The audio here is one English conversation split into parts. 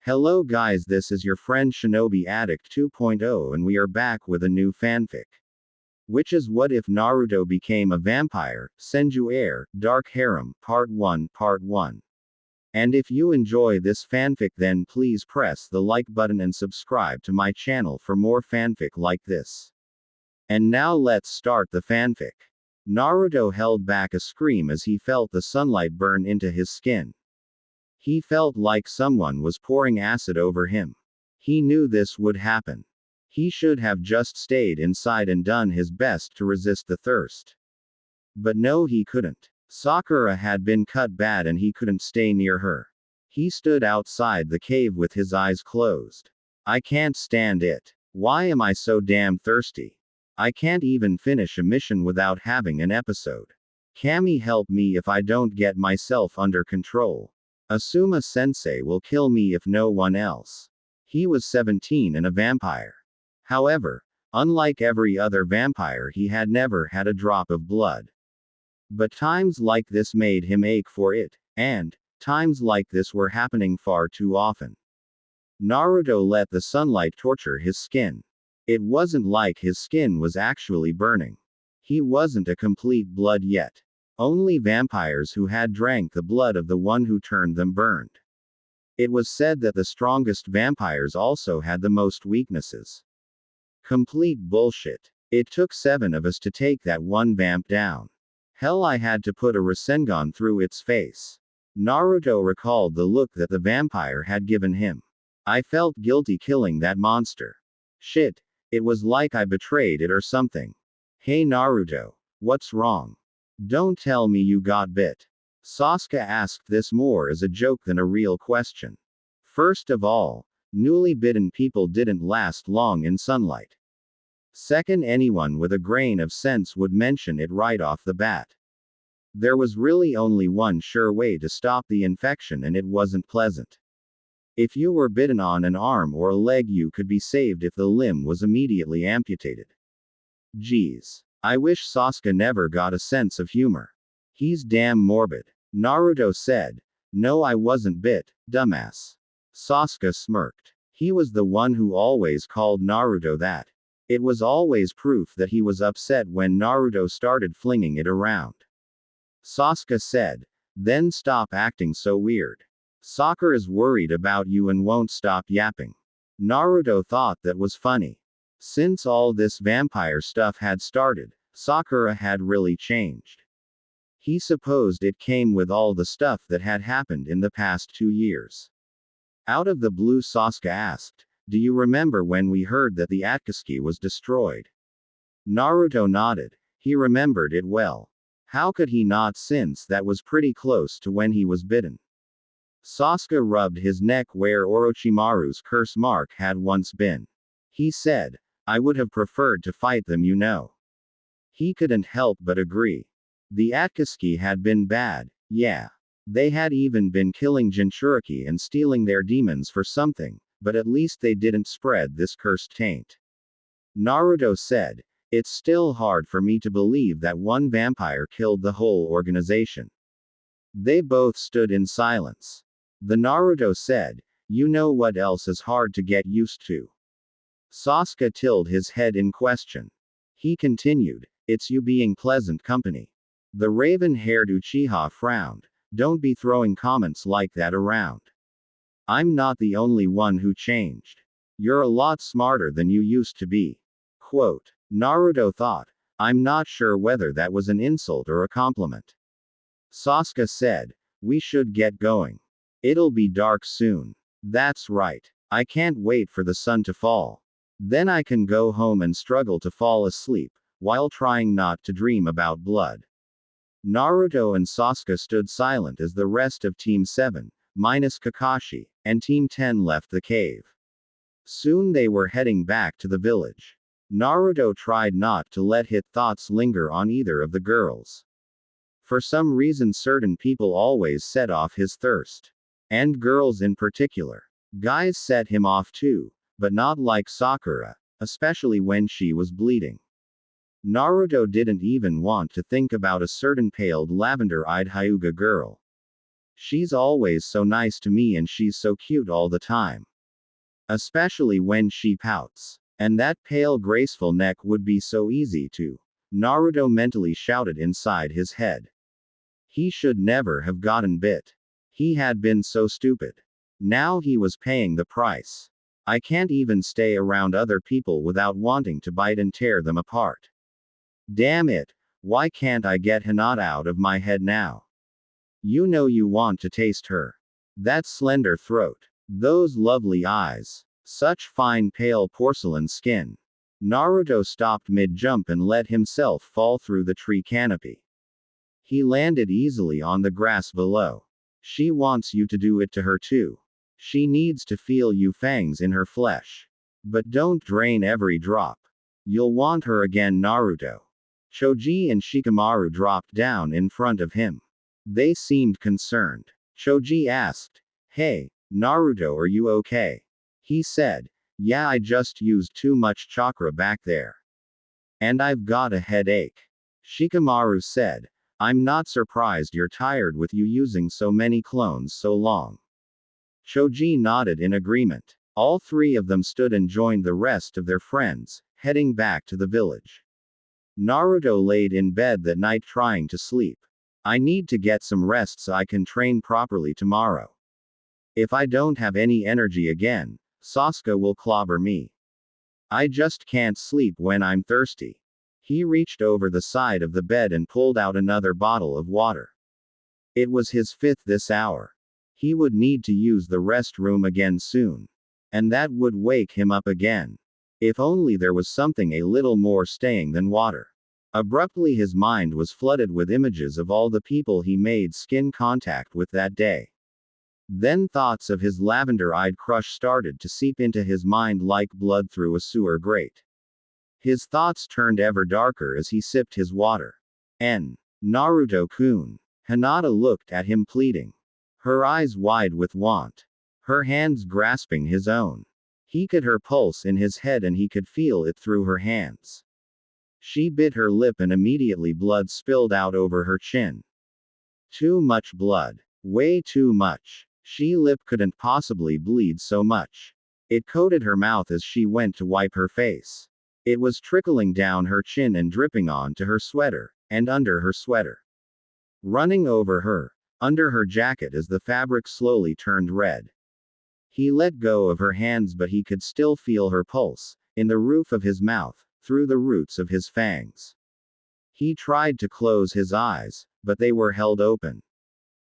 Hello guys, this is your friend Shinobi Addict 2.0 and we are back with a new fanfic. Which is What If Naruto Became a Vampire, Senju Heir Dark Harem, Part 1, Part 1. And if you enjoy this fanfic then please press the like button and subscribe to my channel for more fanfic like this. And now let's start the fanfic. Naruto held back a scream as he felt the sunlight burn into his skin. He felt like someone was pouring acid over him. He knew this would happen. He should have just stayed inside and done his best to resist the thirst. But no, he couldn't. Sakura had been cut bad and he couldn't stay near her. He stood outside the cave with his eyes closed. I can't stand it. Why am I so damn thirsty? I can't even finish a mission without having an episode. Kami, help me if I don't get myself under control. Asuma sensei will kill me if no one else. He was 17 and a vampire. However, unlike every other vampire, he had never had a drop of blood. But times like this made him ache for it, and times like this were happening far too often. Naruto let the sunlight torture his skin. It wasn't like his skin was actually burning. He wasn't a complete blood yet. Only vampires who had drank the blood of the one who turned them burned. It was said that the strongest vampires also had the most weaknesses. Complete bullshit. It took 7 of us to take that one vamp down. Hell, I had to put a Rasengan through its face. Naruto recalled the look that the vampire had given him. I felt guilty killing that monster. Shit, it was like I betrayed it or something. Hey Naruto, what's wrong? Don't tell me you got bit. Sasuke asked this more as a joke than a real question. First of all, newly bitten people didn't last long in sunlight. Second, anyone with a grain of sense would mention it right off the bat. There was really only one sure way to stop the infection and it wasn't pleasant. If you were bitten on an arm or a leg, you could be saved if the limb was immediately amputated. Geez. I wish Sasuke never got a sense of humor. He's damn morbid. Naruto said. No, I wasn't bit, dumbass. Sasuke smirked. He was the one who always called Naruto that. It was always proof that he was upset when Naruto started flinging it around. Sasuke said. Then stop acting so weird. Sakura's worried about you and won't stop yapping. Naruto thought that was funny. Since all this vampire stuff had started, Sakura had really changed. He supposed it came with all the stuff that had happened in the past 2 years. Out of the blue, Sasuke asked, do you remember when we heard that the Akatsuki was destroyed? Naruto nodded. He remembered it well. How could he not, since that was pretty close to when he was bitten? Sasuke rubbed his neck where Orochimaru's curse mark had once been. He said, I would have preferred to fight them, you know. He couldn't help but agree. The Akatsuki had been bad, yeah. They had even been killing Jinchuriki and stealing their demons for something, but at least they didn't spread this cursed taint. Naruto said, it's still hard for me to believe that one vampire killed the whole organization. They both stood in silence. The Naruto said, you know what else is hard to get used to? Sasuke tilted his head in question. He continued, it's you being pleasant company. The raven-haired Uchiha frowned. Don't be throwing comments like that around. I'm not the only one who changed. You're a lot smarter than you used to be. Quote. Naruto thought. I'm not sure whether that was an insult or a compliment. Sasuke said, we should get going. It'll be dark soon. That's right. I can't wait for the sun to fall. Then I can go home and struggle to fall asleep, while trying not to dream about blood. Naruto and Sasuke stood silent as the rest of Team 7, minus Kakashi, and Team 10 left the cave. Soon they were heading back to the village. Naruto tried not to let his thoughts linger on either of the girls. For some reason, certain people always set off his thirst. And girls in particular. Guys set him off too, but not like Sakura, especially when she was bleeding. Naruto didn't even want to think about a certain paled lavender-eyed Hyuga girl. She's always so nice to me and she's so cute all the time. Especially when she pouts. And that pale graceful neck would be so easy to. Naruto mentally shouted inside his head. He should never have gotten bit. He had been so stupid. Now he was paying the price. I can't even stay around other people without wanting to bite and tear them apart. Damn it, why can't I get Hinata out of my head now? You know you want to taste her. That slender throat. Those lovely eyes. Such fine pale porcelain skin. Naruto stopped mid-jump and let himself fall through the tree canopy. He landed easily on the grass below. She wants you to do it to her too. She needs to feel you fangs in her flesh. But don't drain every drop. You'll want her again, Naruto. Choji and Shikamaru dropped down in front of him. They seemed concerned. Choji asked, "Hey, Naruto, are you okay?" He said, "Yeah, I just used too much chakra back there. And I've got a headache." Shikamaru said, "I'm not surprised you're tired with you using so many clones so long." Choji nodded in agreement. All three of them stood and joined the rest of their friends, heading back to the village. Naruto laid in bed that night trying to sleep. I need to get some rest so I can train properly tomorrow. If I don't have any energy again, Sasuke will clobber me. I just can't sleep when I'm thirsty. He reached over the side of the bed and pulled out another bottle of water. It was his fifth this hour. He would need to use the restroom again soon. And that would wake him up again. If only there was something a little more staying than water. Abruptly his mind was flooded with images of all the people he made skin contact with that day. Then thoughts of his lavender-eyed crush started to seep into his mind like blood through a sewer grate. His thoughts turned ever darker as he sipped his water. Naruto-kun. Hinata looked at him pleading. Her eyes wide with want. Her hands grasping his own. He could hear her pulse in his head and he could feel it through her hands. She bit her lip and immediately blood spilled out over her chin. Too much blood. Way too much. She lip couldn't possibly bleed so much. It coated her mouth as she went to wipe her face. It was trickling down her chin and dripping onto her sweater, and under her sweater. Running over her, under her jacket as the fabric slowly turned red. He let go of her hands but he could still feel her pulse, in the roof of his mouth, through the roots of his fangs. He tried to close his eyes, but they were held open.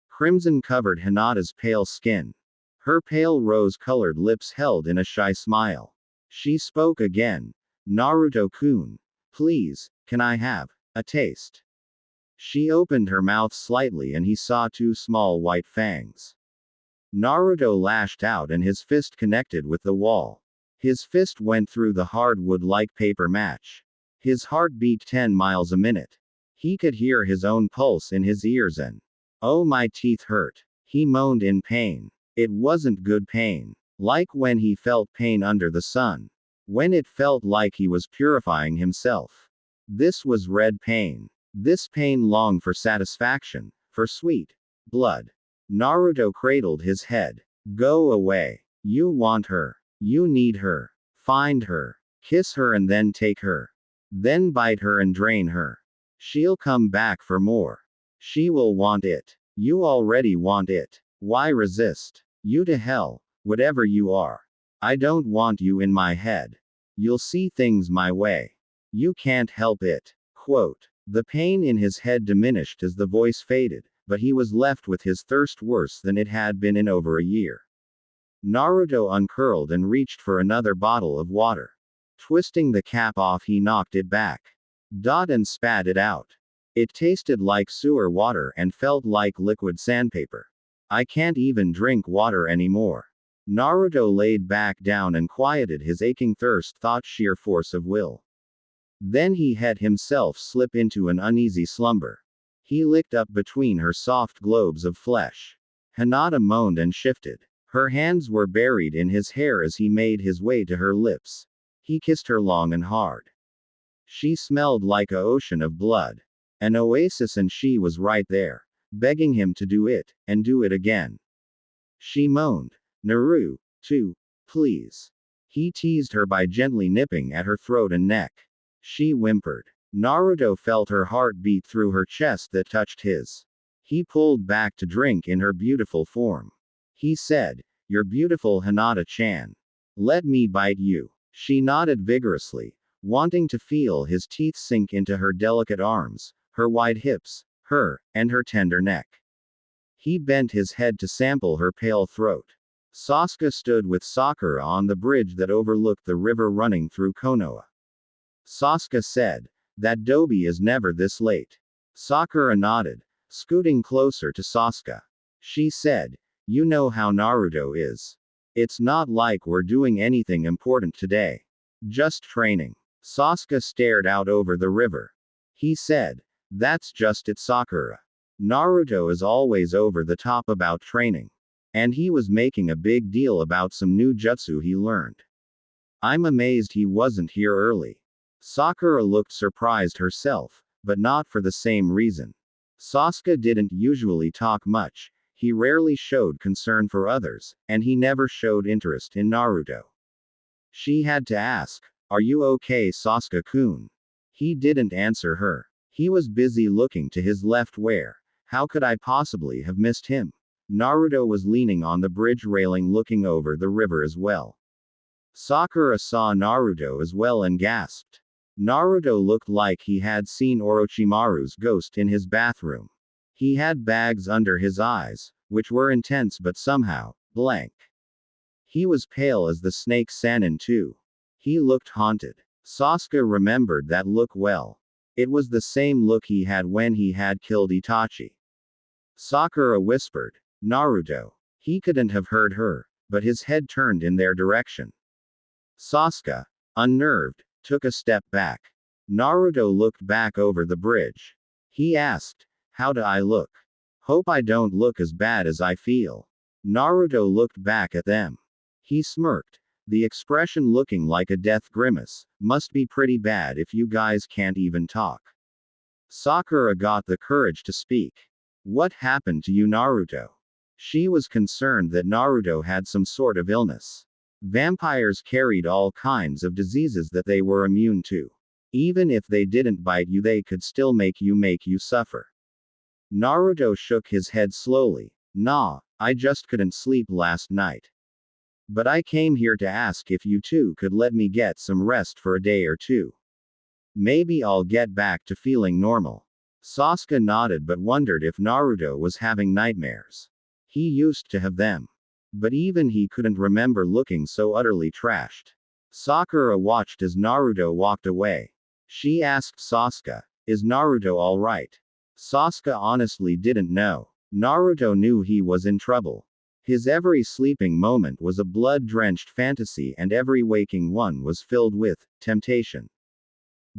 Crimson covered Hinata's pale skin. Her pale rose-colored lips held in a shy smile. She spoke again. Naruto-kun. Please, can I have a taste? She opened her mouth slightly and he saw two small white fangs. Naruto lashed out and his fist connected with the wall. His fist went through the hard wood like paper match. His heart beat 10 miles a minute. He could hear his own pulse in his ears and, "Oh, my teeth hurt." He moaned in pain. It wasn't good pain. Like when he felt pain under the sun. When it felt like he was purifying himself. This was red pain. This pain longed for satisfaction, for sweet blood. Naruto cradled his head. Go away. You want her. You need her. Find her. Kiss her and then take her. Then bite her and drain her. She'll come back for more. She will want it. You already want it. Why resist? You to hell, whatever you are. I don't want you in my head. You'll see things my way. You can't help it. Quote. The pain in his head diminished as the voice faded, but he was left with his thirst worse than it had been in over a year. Naruto uncurled and reached for another bottle of water. Twisting the cap off, he knocked it back. And spat it out. It tasted like sewer water and felt like liquid sandpaper. I can't even drink water anymore. Naruto laid back down and quieted his aching thirst, thought sheer force of will. Then he had himself slip into an uneasy slumber. He licked up between her soft globes of flesh. Hinata moaned and shifted. Her hands were buried in his hair as he made his way to her lips. He kissed her long and hard. She smelled like an ocean of blood. An oasis and she was right there. begging him to do it, and do it again. She moaned, "Naru, too, please." He teased her by gently nipping at her throat and neck. She whimpered. Naruto felt her heart beat through her chest that touched his. He pulled back to drink in her beautiful form. He said, "You're beautiful, Hinata-chan. Let me bite you." She nodded vigorously, wanting to feel his teeth sink into her delicate arms, her wide hips, and her tender neck. He bent his head to sample her pale throat. Sasuke stood with Sakura on the bridge that overlooked the river running through Konoha. Sasuke said, "That Dobi is never this late." Sakura nodded, scooting closer to Sasuke. She said, "You know how Naruto is. It's not like we're doing anything important today. Just training." Sasuke stared out over the river. He said, "That's just it, Sakura. Naruto is always over the top about training. And he was making a big deal about some new jutsu he learned. I'm amazed he wasn't here early." Sakura looked surprised herself, but not for the same reason. Sasuke didn't usually talk much, he rarely showed concern for others, and he never showed interest in Naruto. She had to ask, "Are you okay, Sasuke-kun?" He didn't answer her. He was busy looking to his left where. How could I possibly have missed him? Naruto was leaning on the bridge railing looking over the river as well. Sakura saw Naruto as well and gasped. Naruto looked like he had seen Orochimaru's ghost in his bathroom. He had bags under his eyes, which were intense but somehow blank. He was pale as the snake Sannin too. He looked haunted. Sasuke remembered that look well. It was the same look he had when he had killed Itachi. Sakura whispered, "Naruto." He couldn't have heard her, but his head turned in their direction. Sasuke, unnerved, took a step back. Naruto looked back over the bridge. He asked, "How do I look? Hope I don't look as bad as I feel." Naruto looked back at them. He smirked, the expression looking like a death grimace. "Must be pretty bad if you guys can't even talk." Sakura got the courage to speak. "What happened to you, Naruto?" She was concerned that Naruto had some sort of illness. Vampires carried all kinds of diseases that they were immune to. Even if they didn't bite you, they could still make you suffer. Naruto shook his head slowly. "Nah, I just couldn't sleep last night. But I came here to ask if you two could let me get some rest for a day or two. Maybe I'll get back to feeling normal." Sasuke nodded but wondered if Naruto was having nightmares. He used to have them. But even he couldn't remember looking so utterly trashed. Sakura watched as Naruto walked away. She asked Sasuke, "Is Naruto alright?" Sasuke honestly didn't know. Naruto knew he was in trouble. His every sleeping moment was a blood-drenched fantasy and every waking one was filled with temptation.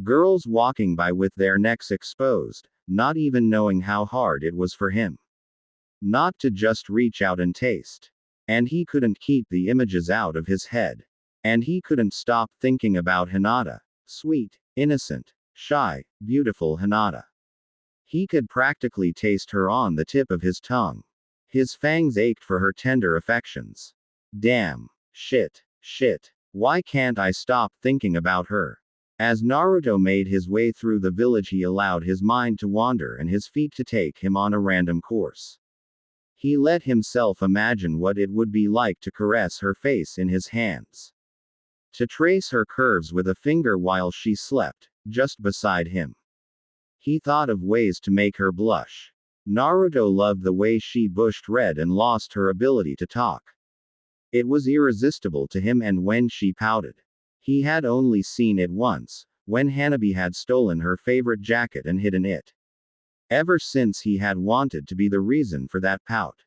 Girls walking by with their necks exposed, not even knowing how hard it was for him. Not to just reach out and taste. And he couldn't keep the images out of his head. And he couldn't stop thinking about Hinata. Sweet, innocent, shy, beautiful Hinata. He could practically taste her on the tip of his tongue. His fangs ached for her tender affections. Damn. Shit. Why can't I stop thinking about her? As Naruto made his way through the village, he allowed his mind to wander and his feet to take him on a random course. He let himself imagine what it would be like to caress her face in his hands. To trace her curves with a finger while she slept, just beside him. He thought of ways to make her blush. Naruto loved the way she blushed red and lost her ability to talk. It was irresistible to him, and when she pouted. He had only seen it once, when Hanabi had stolen her favorite jacket and hidden it. Ever since he had wanted to be the reason for that pout.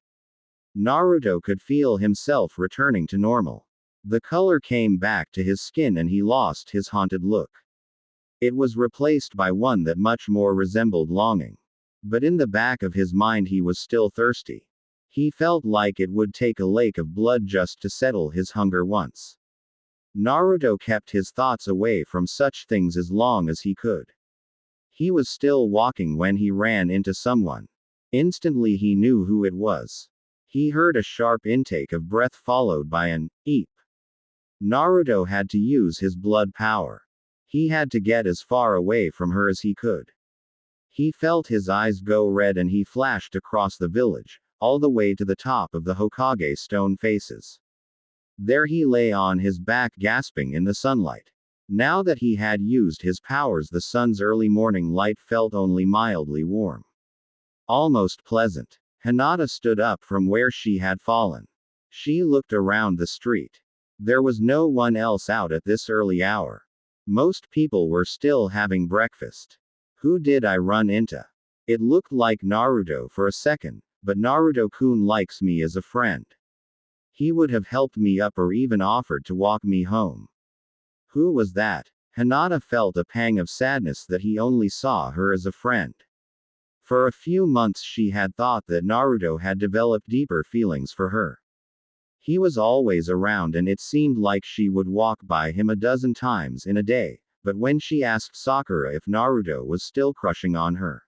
Naruto could feel himself returning to normal. The color came back to his skin and he lost his haunted look. It was replaced by one that much more resembled longing. But in the back of his mind he was still thirsty. He felt like it would take a lake of blood just to settle his hunger once. Naruto kept his thoughts away from such things as long as he could. He was still walking when he ran into someone. Instantly he knew who it was. He heard a sharp intake of breath followed by an eep. Naruto had to use his blood power. He had to get as far away from her as he could. He felt his eyes go red and he flashed across the village, all the way to the top of the Hokage stone faces. There he lay on his back gasping in the sunlight. Now that he had used his powers, the sun's early morning light felt only mildly warm. Almost pleasant. Hinata stood up from where she had fallen. She looked around the street. There was no one else out at this early hour. Most people were still having breakfast. Who did I run into? It looked like Naruto for a second, but Naruto-kun likes me as a friend. He would have helped me up or even offered to walk me home. Who was that? Hinata felt a pang of sadness that he only saw her as a friend. For a few months she had thought that Naruto had developed deeper feelings for her. He was always around and it seemed like she would walk by him a dozen times in a day, but when she asked Sakura if Naruto was still crushing on her,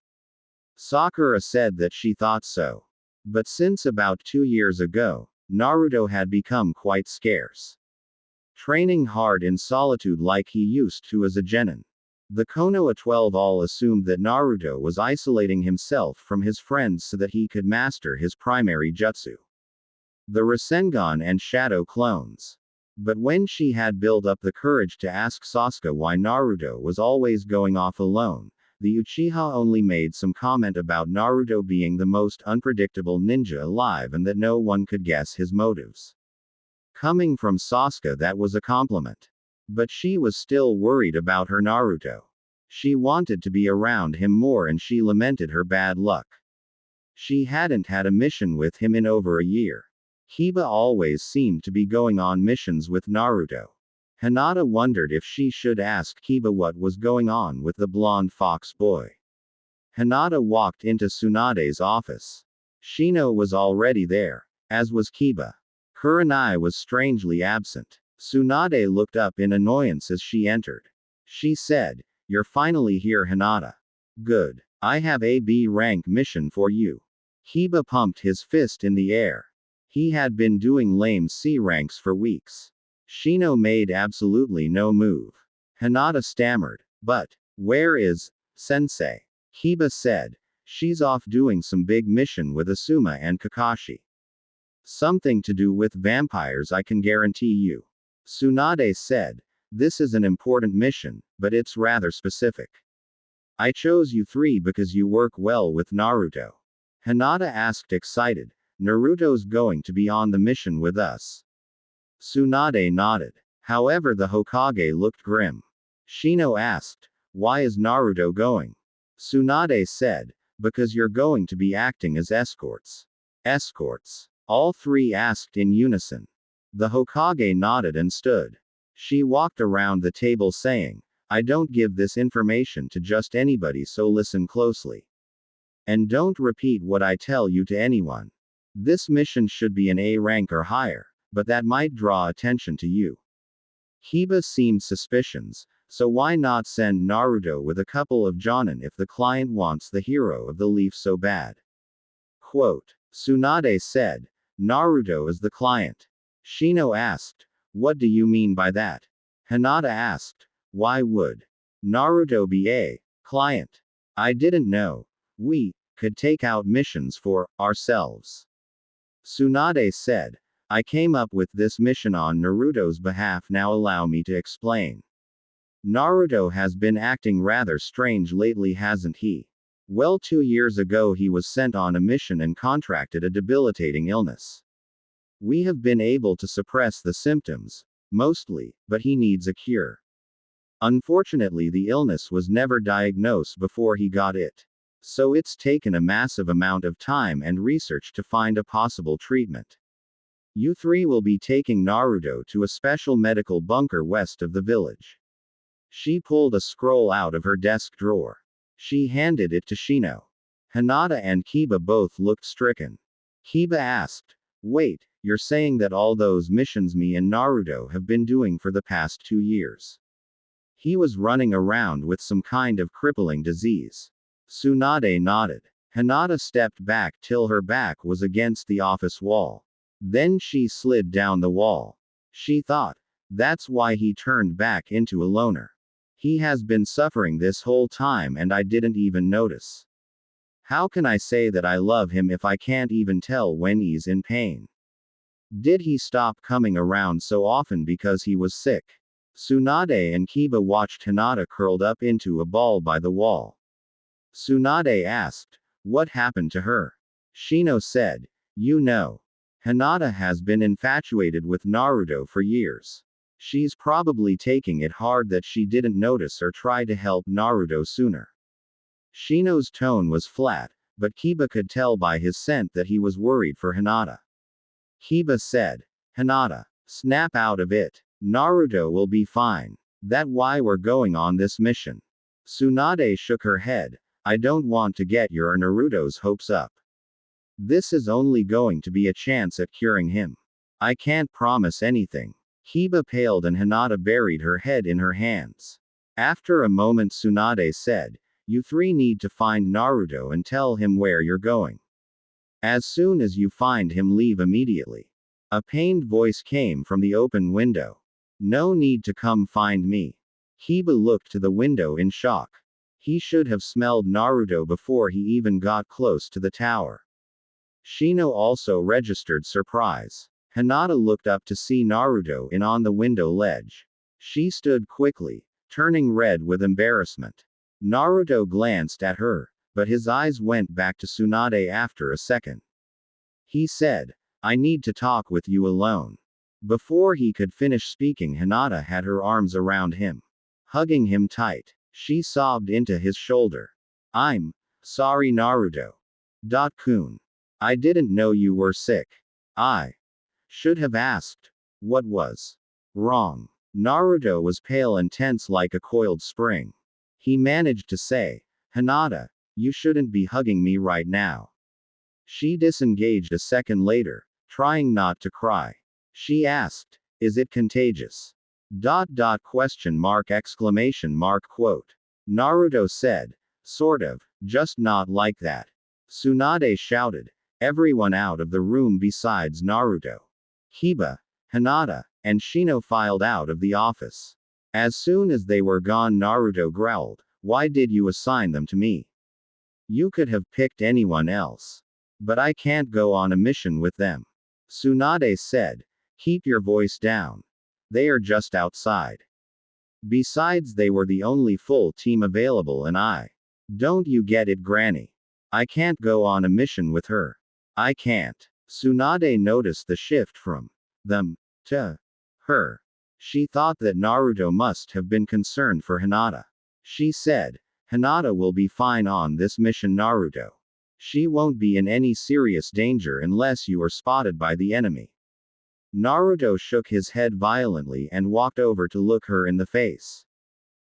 Sakura said that she thought so. But since about 2 years ago, Naruto had become quite scarce. Training hard in solitude like he used to as a genin. The Konoha 12 all assumed that Naruto was isolating himself from his friends so that he could master his primary jutsu, the Rasengan and Shadow clones. But when she had built up the courage to ask Sasuke why Naruto was always going off alone, the Uchiha only made some comment about Naruto being the most unpredictable ninja alive and that no one could guess his motives. Coming from Sasuke, that was a compliment. But she was still worried about her Naruto. She wanted to be around him more and she lamented her bad luck. She hadn't had a mission with him in over a year. Kiba always seemed to be going on missions with Naruto. Hinata wondered if she should ask Kiba what was going on with the blonde fox boy. Hinata walked into Tsunade's office. Shino was already there, as was Kiba. Kurenai was strangely absent. Tsunade looked up in annoyance as she entered. She said, "You're finally here, Hinata. Good. I have a B rank mission for you." Kiba pumped his fist in the air. He had been doing lame C ranks for weeks. Shino made absolutely no move. Hinata stammered, "But, where is Sensei?" Kiba said, "She's off doing some big mission with Asuma and Kakashi. Something to do with vampires, I can guarantee you." Tsunade said, "This is an important mission, but it's rather specific. I chose you three because you work well with Naruto." Hinata asked excited, "Naruto's going to be on the mission with us?" Tsunade nodded. However, the Hokage looked grim. Shino asked, "Why is Naruto going?" Tsunade said, "Because you're going to be acting as escorts." Escorts? All three asked in unison. The Hokage nodded and stood. She walked around the table saying, "I don't give this information to just anybody, so listen closely. And don't repeat what I tell you to anyone. This mission should be an A rank or higher, but that might draw attention to you." Kiba seemed suspicious, so why not send Naruto with a couple of jonin if the client wants the hero of the leaf so bad? Quote. Tsunade said, "Naruto is the client." Shino asked, "What do you mean by that?" Hinata asked, "Why would Naruto be a client? I didn't know. We could take out missions for ourselves." Tsunade said, "I came up with this mission on Naruto's behalf. Now allow me to explain. Naruto has been acting rather strange lately, hasn't he? Well, 2 years ago he was sent on a mission and contracted a debilitating illness. We have been able to suppress the symptoms, mostly, but he needs a cure. Unfortunately, the illness was never diagnosed before he got it. So it's taken a massive amount of time and research to find a possible treatment. You three will be taking Naruto to a special medical bunker west of the village." She pulled a scroll out of her desk drawer. She handed it to Shino. Hinata and Kiba both looked stricken. Kiba asked, "Wait, you're saying that all those missions me and Naruto have been doing for the past 2 years? He was running around with some kind of crippling disease." Tsunade nodded. Hinata stepped back till her back was against the office wall. Then she slid down the wall. She thought, that's why he turned back into a loner. He has been suffering this whole time and I didn't even notice. How can I say that I love him if I can't even tell when he's in pain? Did he stop coming around so often because he was sick? Tsunade and Kiba watched Hinata curled up into a ball by the wall. Tsunade asked, what happened to her? Shino said, you know. Hinata has been infatuated with Naruto for years. She's probably taking it hard that she didn't notice or try to help Naruto sooner. Shino's tone was flat, but Kiba could tell by his scent that he was worried for Hinata. Kiba said, Hinata, snap out of it. Naruto will be fine. That's why we're going on this mission. Tsunade shook her head. I don't want to get your Naruto's hopes up. This is only going to be a chance at curing him. I can't promise anything. Kiba paled and Hinata buried her head in her hands. After a moment Tsunade said, you three need to find Naruto and tell him where you're going. As soon as you find him, leave immediately. A pained voice came from the open window. No need to come find me. Kiba looked to the window in shock. He should have smelled Naruto before he even got close to the tower. Shino also registered surprise. Hinata looked up to see Naruto on the window ledge. She stood quickly, turning red with embarrassment. Naruto glanced at her, but his eyes went back to Tsunade after a second. He said, I need to talk with you alone. Before he could finish speaking, Hinata had her arms around him. Hugging him tight, she sobbed into his shoulder. I'm sorry, Naruto. Kun. I didn't know you were sick. I should have asked. What was wrong? Naruto was pale and tense like a coiled spring. He managed to say, Hinata, you shouldn't be hugging me right now. She disengaged a second later, trying not to cry. She asked, is it contagious? Question mark exclamation mark quote. Naruto said, sort of, just not like that. Tsunade shouted, everyone out of the room besides Naruto. Kiba, Hinata, and Shino filed out of the office. As soon as they were gone, Naruto growled, why did you assign them to me? You could have picked anyone else. But I can't go on a mission with them. Tsunade said, keep your voice down. They are just outside. Besides, they were the only full team available and don't you get it, Granny? I can't go on a mission with her. I can't. Tsunade noticed the shift from them to her. She thought that Naruto must have been concerned for Hinata. She said, Hinata will be fine on this mission, Naruto. She won't be in any serious danger unless you are spotted by the enemy. Naruto shook his head violently and walked over to look her in the face.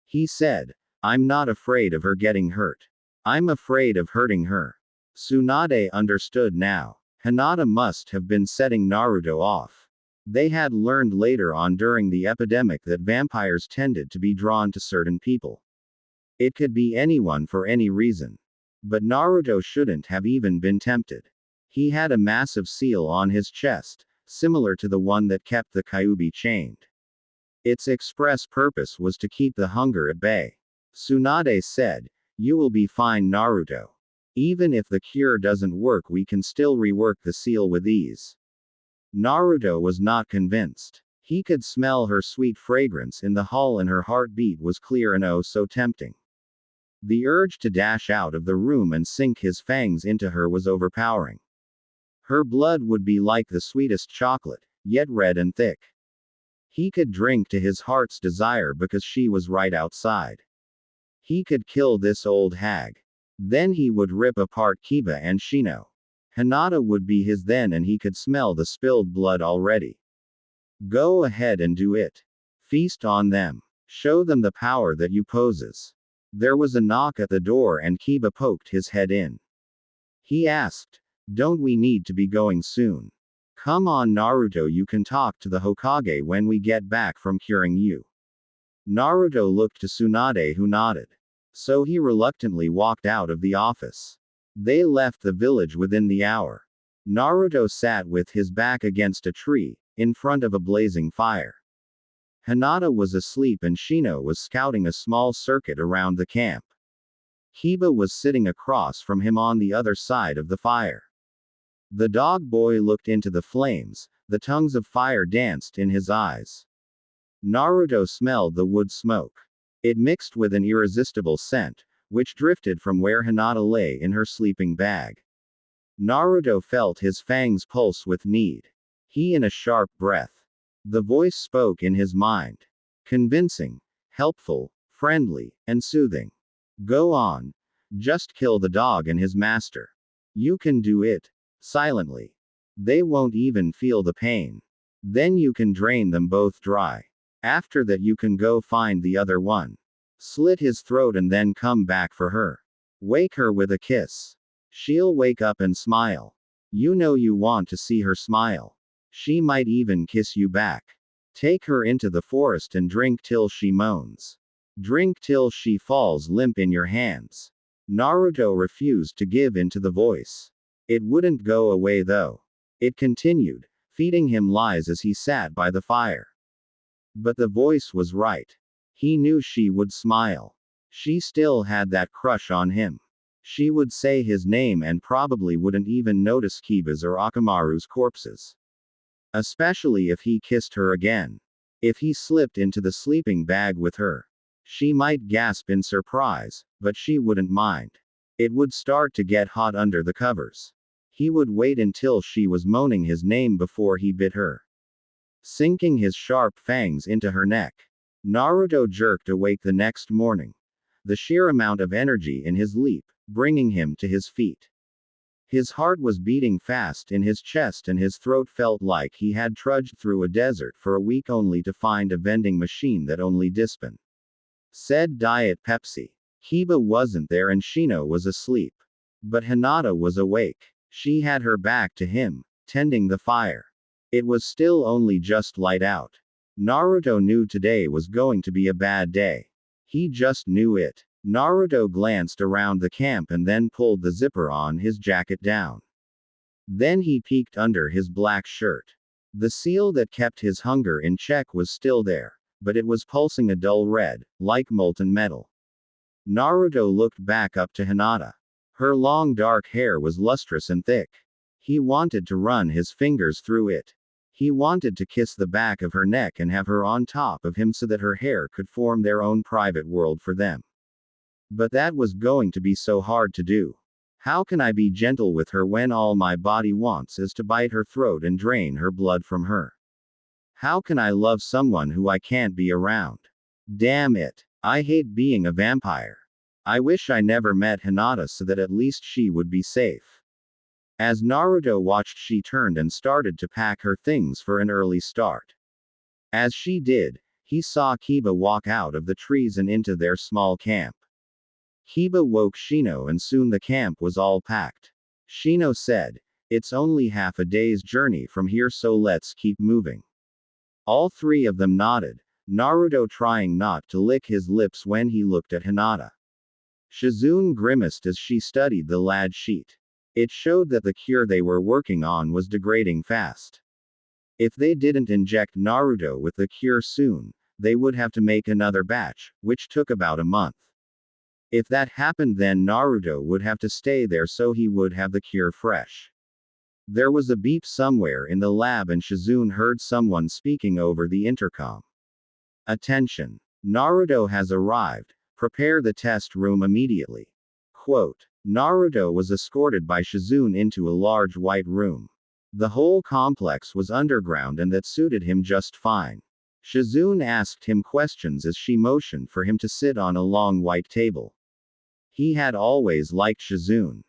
He said, I'm not afraid of her getting hurt. I'm afraid of hurting her. Tsunade understood now. Hinata must have been setting Naruto off. They had learned later on during the epidemic that vampires tended to be drawn to certain people. It could be anyone for any reason. But Naruto shouldn't have even been tempted. He had a massive seal on his chest, similar to the one that kept the Kyuubi chained. Its express purpose was to keep the hunger at bay. Tsunade said, you will be fine, Naruto. Even if the cure doesn't work, we can still rework the seal with ease. Naruto was not convinced. He could smell her sweet fragrance in the hall and her heartbeat was clear and oh so tempting. The urge to dash out of the room and sink his fangs into her was overpowering. Her blood would be like the sweetest chocolate, yet red and thick. He could drink to his heart's desire because she was right outside. He could kill this old hag. Then he would rip apart Kiba and Shino. Hinata would be his then and he could smell the spilled blood already. Go ahead and do it. Feast on them. Show them the power that you possess. There was a knock at the door and Kiba poked his head in. He asked, don't we need to be going soon? Come on, Naruto, you can talk to the Hokage when we get back from curing you. Naruto looked to Tsunade, who nodded. So he reluctantly walked out of the office. They left the village within the hour. Naruto sat with his back against a tree, in front of a blazing fire. Hinata was asleep and Shino was scouting a small circuit around the camp. Kiba was sitting across from him on the other side of the fire. The dog boy looked into the flames, the tongues of fire danced in his eyes. Naruto smelled the wood smoke. It mixed with an irresistible scent, which drifted from where Hinata lay in her sleeping bag. Naruto felt his fangs pulse with need. He in a sharp breath. The voice spoke in his mind. Convincing, helpful, friendly, and soothing. Go on. Just kill the dog and his master. You can do it. Silently. They won't even feel the pain. Then you can drain them both dry. After that you can go find the other one. Slit his throat and then come back for her. Wake her with a kiss. She'll wake up and smile. You know you want to see her smile. She might even kiss you back. Take her into the forest and drink till she moans. Drink till she falls limp in your hands. Naruto refused to give in to the voice. It wouldn't go away though. It continued, feeding him lies as he sat by the fire. But the voice was right. He knew she would smile. She still had that crush on him. She would say his name and probably wouldn't even notice Kiba's or Akamaru's corpses. Especially if he kissed her again. If he slipped into the sleeping bag with her. She might gasp in surprise, but she wouldn't mind. It would start to get hot under the covers. He would wait until she was moaning his name before he bit her. Sinking his sharp fangs into her neck. Naruto jerked awake the next morning. The sheer amount of energy in his leap, bringing him to his feet. His heart was beating fast in his chest and his throat felt like he had trudged through a desert for a week only to find a vending machine that only Dispin said Diet Pepsi. Kiba wasn't there and Shino was asleep. But Hinata was awake. She had her back to him, tending the fire. It was still only just light out. Naruto knew today was going to be a bad day. He just knew it. Naruto glanced around the camp and then pulled the zipper on his jacket down. Then he peeked under his black shirt. The seal that kept his hunger in check was still there, but it was pulsing a dull red, like molten metal. Naruto looked back up to Hinata. Her long dark hair was lustrous and thick. He wanted to run his fingers through it. He wanted to kiss the back of her neck and have her on top of him so that her hair could form their own private world for them. But that was going to be so hard to do. How can I be gentle with her when all my body wants is to bite her throat and drain her blood from her? How can I love someone who I can't be around? Damn it. I hate being a vampire. I wish I never met Hinata so that at least she would be safe. As Naruto watched, she turned and started to pack her things for an early start. As she did, he saw Kiba walk out of the trees and into their small camp. Kiba woke Shino and soon the camp was all packed. Shino said, "It's only half a day's journey from here, so let's keep moving." All three of them nodded, Naruto trying not to lick his lips when he looked at Hinata. Shizune grimaced as she studied the lad sheet. It showed that the cure they were working on was degrading fast. If they didn't inject Naruto with the cure soon, they would have to make another batch, which took about a month. If that happened, then Naruto would have to stay there so he would have the cure fresh. There was a beep somewhere in the lab and Shizune heard someone speaking over the intercom. "Attention. Naruto has arrived. Prepare the test room immediately." Quote. Naruto was escorted by Shizune into a large white room. The whole complex was underground and that suited him just fine. Shizune asked him questions as she motioned for him to sit on a long white table. He had always liked Shizune.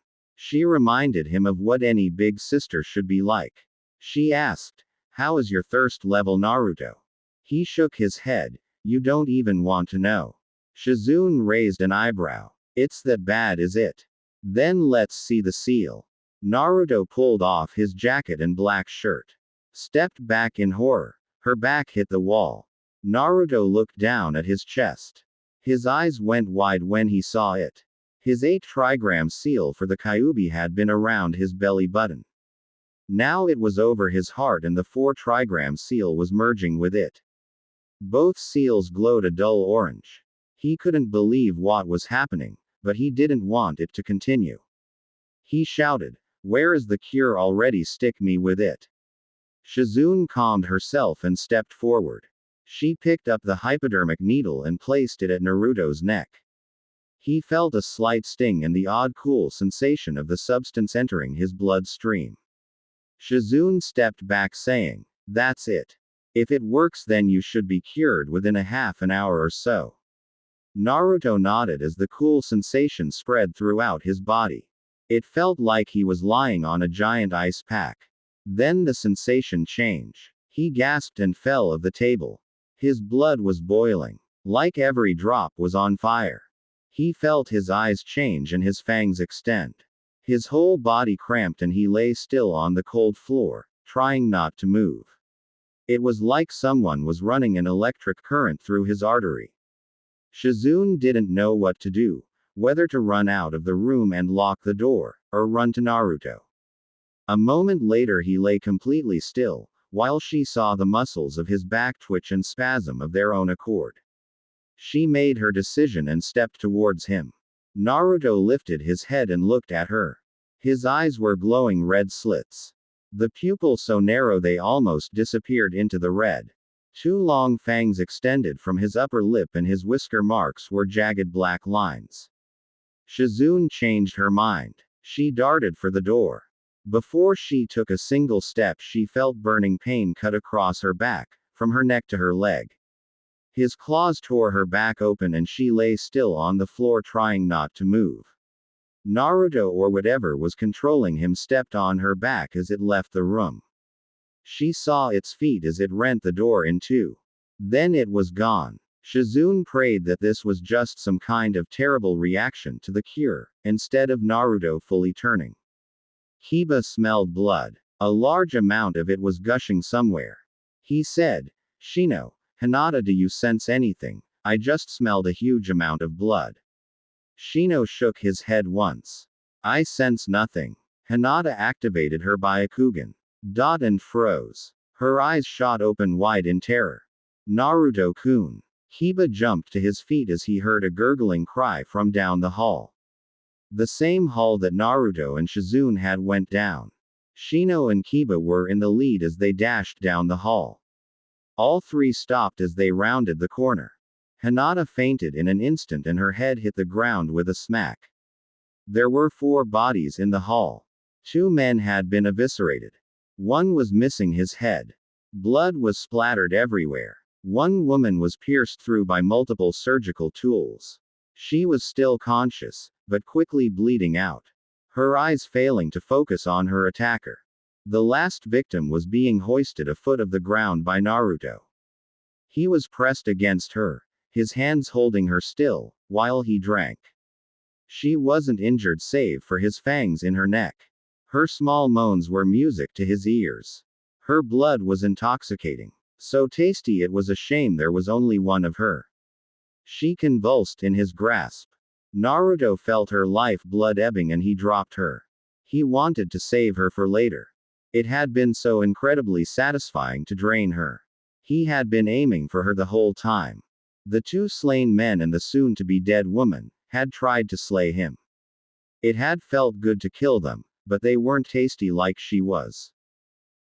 She reminded him of what any big sister should be like. She asked, "How is your thirst level, Naruto?" He shook his head. "You don't even want to know." Shizune raised an eyebrow. "It's that bad, is it? Then let's see the seal." Naruto pulled off his jacket and black shirt. Stepped back in horror. Her back hit the wall. Naruto looked down at his chest. His eyes went wide when he saw it. His 8 trigram seal for the Kyuubi had been around his belly button. Now it was over his heart and the 4 trigram seal was merging with it. Both seals glowed a dull orange. He couldn't believe what was happening, but he didn't want it to continue. He shouted, "Where is the cure already? Stick me with it." Shizune calmed herself and stepped forward. She picked up the hypodermic needle and placed it at Naruto's neck. He felt a slight sting and the odd cool sensation of the substance entering his bloodstream. Shizune stepped back saying, "That's it. If it works then you should be cured within a half an hour or so." Naruto nodded as the cool sensation spread throughout his body. It felt like he was lying on a giant ice pack. Then the sensation changed. He gasped and fell off the table. His blood was boiling. Like every drop was on fire. He felt his eyes change and his fangs extend. His whole body cramped and he lay still on the cold floor, trying not to move. It was like someone was running an electric current through his artery. Shizune didn't know what to do, whether to run out of the room and lock the door, or run to Naruto. A moment later he lay completely still, while she saw the muscles of his back twitch and spasm of their own accord. She made her decision and stepped towards him. Naruto lifted his head and looked at her. His eyes were glowing red slits. The pupils so narrow they almost disappeared into the red. 2 long fangs extended from his upper lip and his whisker marks were jagged black lines. Shizune changed her mind. She darted for the door. Before she took a single step she felt burning pain cut across her back, from her neck to her leg. His claws tore her back open and she lay still on the floor trying not to move. Naruto or whatever was controlling him stepped on her back as it left the room. She saw its feet as it rent the door in two. Then it was gone. Shizune prayed that this was just some kind of terrible reaction to the cure, instead of Naruto fully turning. Kiba smelled blood. A large amount of it was gushing somewhere. He said, "Shino, Hinata, do you sense anything? I just smelled a huge amount of blood." Shino shook his head once. "I sense nothing." Hinata activated her Byakugan. Dot and froze. Her eyes shot open wide in terror. Naruto-kun. Kiba jumped to his feet as he heard a gurgling cry from down the hall. The same hall that Naruto and Shizune had went down. Shino and Kiba were in the lead as they dashed down the hall. All 3 stopped as they rounded the corner. Hinata fainted in an instant and her head hit the ground with a smack. There were 4 bodies in the hall. 2 men had been eviscerated. 1 was missing his head. Blood was splattered everywhere. 1 woman was pierced through by multiple surgical tools. She was still conscious, but quickly bleeding out. Her eyes failing to focus on her attacker. The last victim was being hoisted a foot of the ground by Naruto. He was pressed against her, his hands holding her still, while he drank. She wasn't injured save for his fangs in her neck. Her small moans were music to his ears. Her blood was intoxicating. So tasty it was a shame there was only one of her. She convulsed in his grasp. Naruto felt her life blood ebbing and he dropped her. He wanted to save her for later. It had been so incredibly satisfying to drain her. He had been aiming for her the whole time. The 2 slain men and the soon-to-be dead woman had tried to slay him. It had felt good to kill them, but they weren't tasty like she was.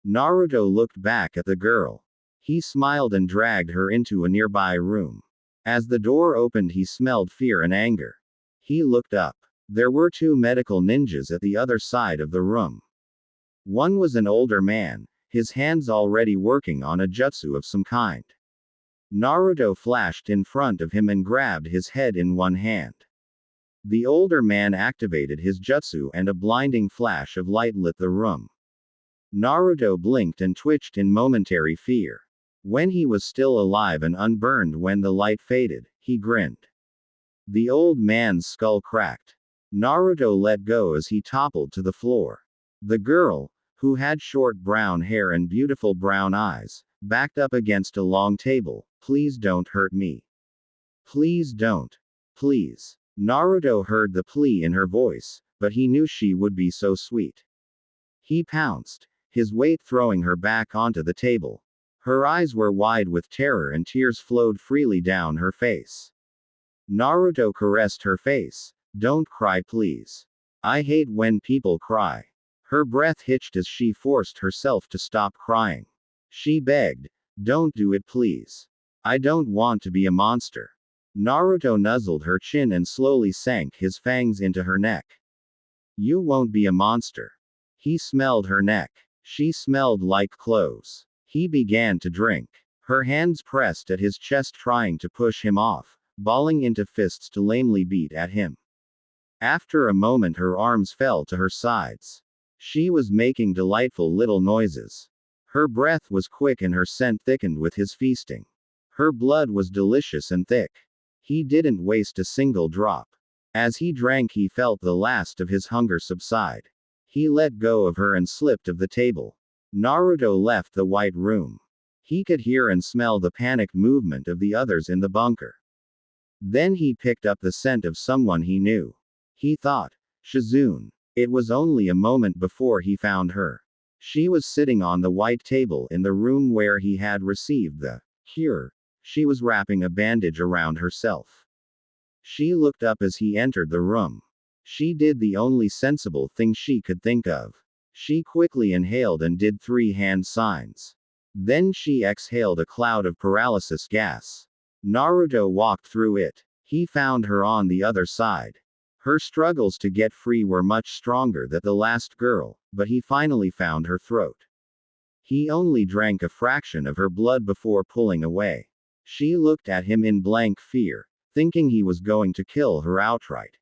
Naruto looked back at the girl. He smiled and dragged her into a nearby room. As the door opened he smelled fear and anger. He looked up. There were 2 medical ninjas at the other side of the room. One was an older man, his hands already working on a jutsu of some kind. Naruto flashed in front of him and grabbed his head in one hand. The older man activated his jutsu and a blinding flash of light lit the room. Naruto blinked and twitched in momentary fear. When he was still alive and unburned when the light faded, he grinned. The old man's skull cracked. Naruto let go as he toppled to the floor. The girl, who had short brown hair and beautiful brown eyes, backed up against a long table. "Please don't hurt me. Please don't. Please." Naruto heard the plea in her voice, but he knew she would be so sweet. He pounced, his weight throwing her back onto the table. Her eyes were wide with terror and tears flowed freely down her face. Naruto caressed her face. Don't cry, please. I hate when people cry. Her breath hitched as she forced herself to stop crying. She begged, don't do it, please. I don't want to be a monster. Naruto nuzzled her chin and slowly sank his fangs into her neck. You won't be a monster. He smelled her neck. She smelled like cloves. He began to drink. Her hands pressed at his chest trying to push him off, balling into fists to lamely beat at him. After a moment her arms fell to her sides. She was making delightful little noises. Her breath was quick and her scent thickened with his feasting. Her blood was delicious and thick. He didn't waste a single drop. As he drank he felt the last of his hunger subside. He let go of her and slipped of the table. Naruto left the white room. He could hear and smell the panicked movement of the others in the bunker. Then he picked up the scent of someone he knew. He thought, Shizune. It was only a moment before he found her. She was sitting on the white table in the room where he had received the cure. She was wrapping a bandage around herself. She looked up as he entered the room. She did the only sensible thing she could think of. She quickly inhaled and did 3 hand signs. Then she exhaled a cloud of paralysis gas. Naruto walked through it. He found her on the other side. Her struggles to get free were much stronger than the last girl, but he finally found her throat. He only drank a fraction of her blood before pulling away. She looked at him in blank fear, thinking he was going to kill her outright.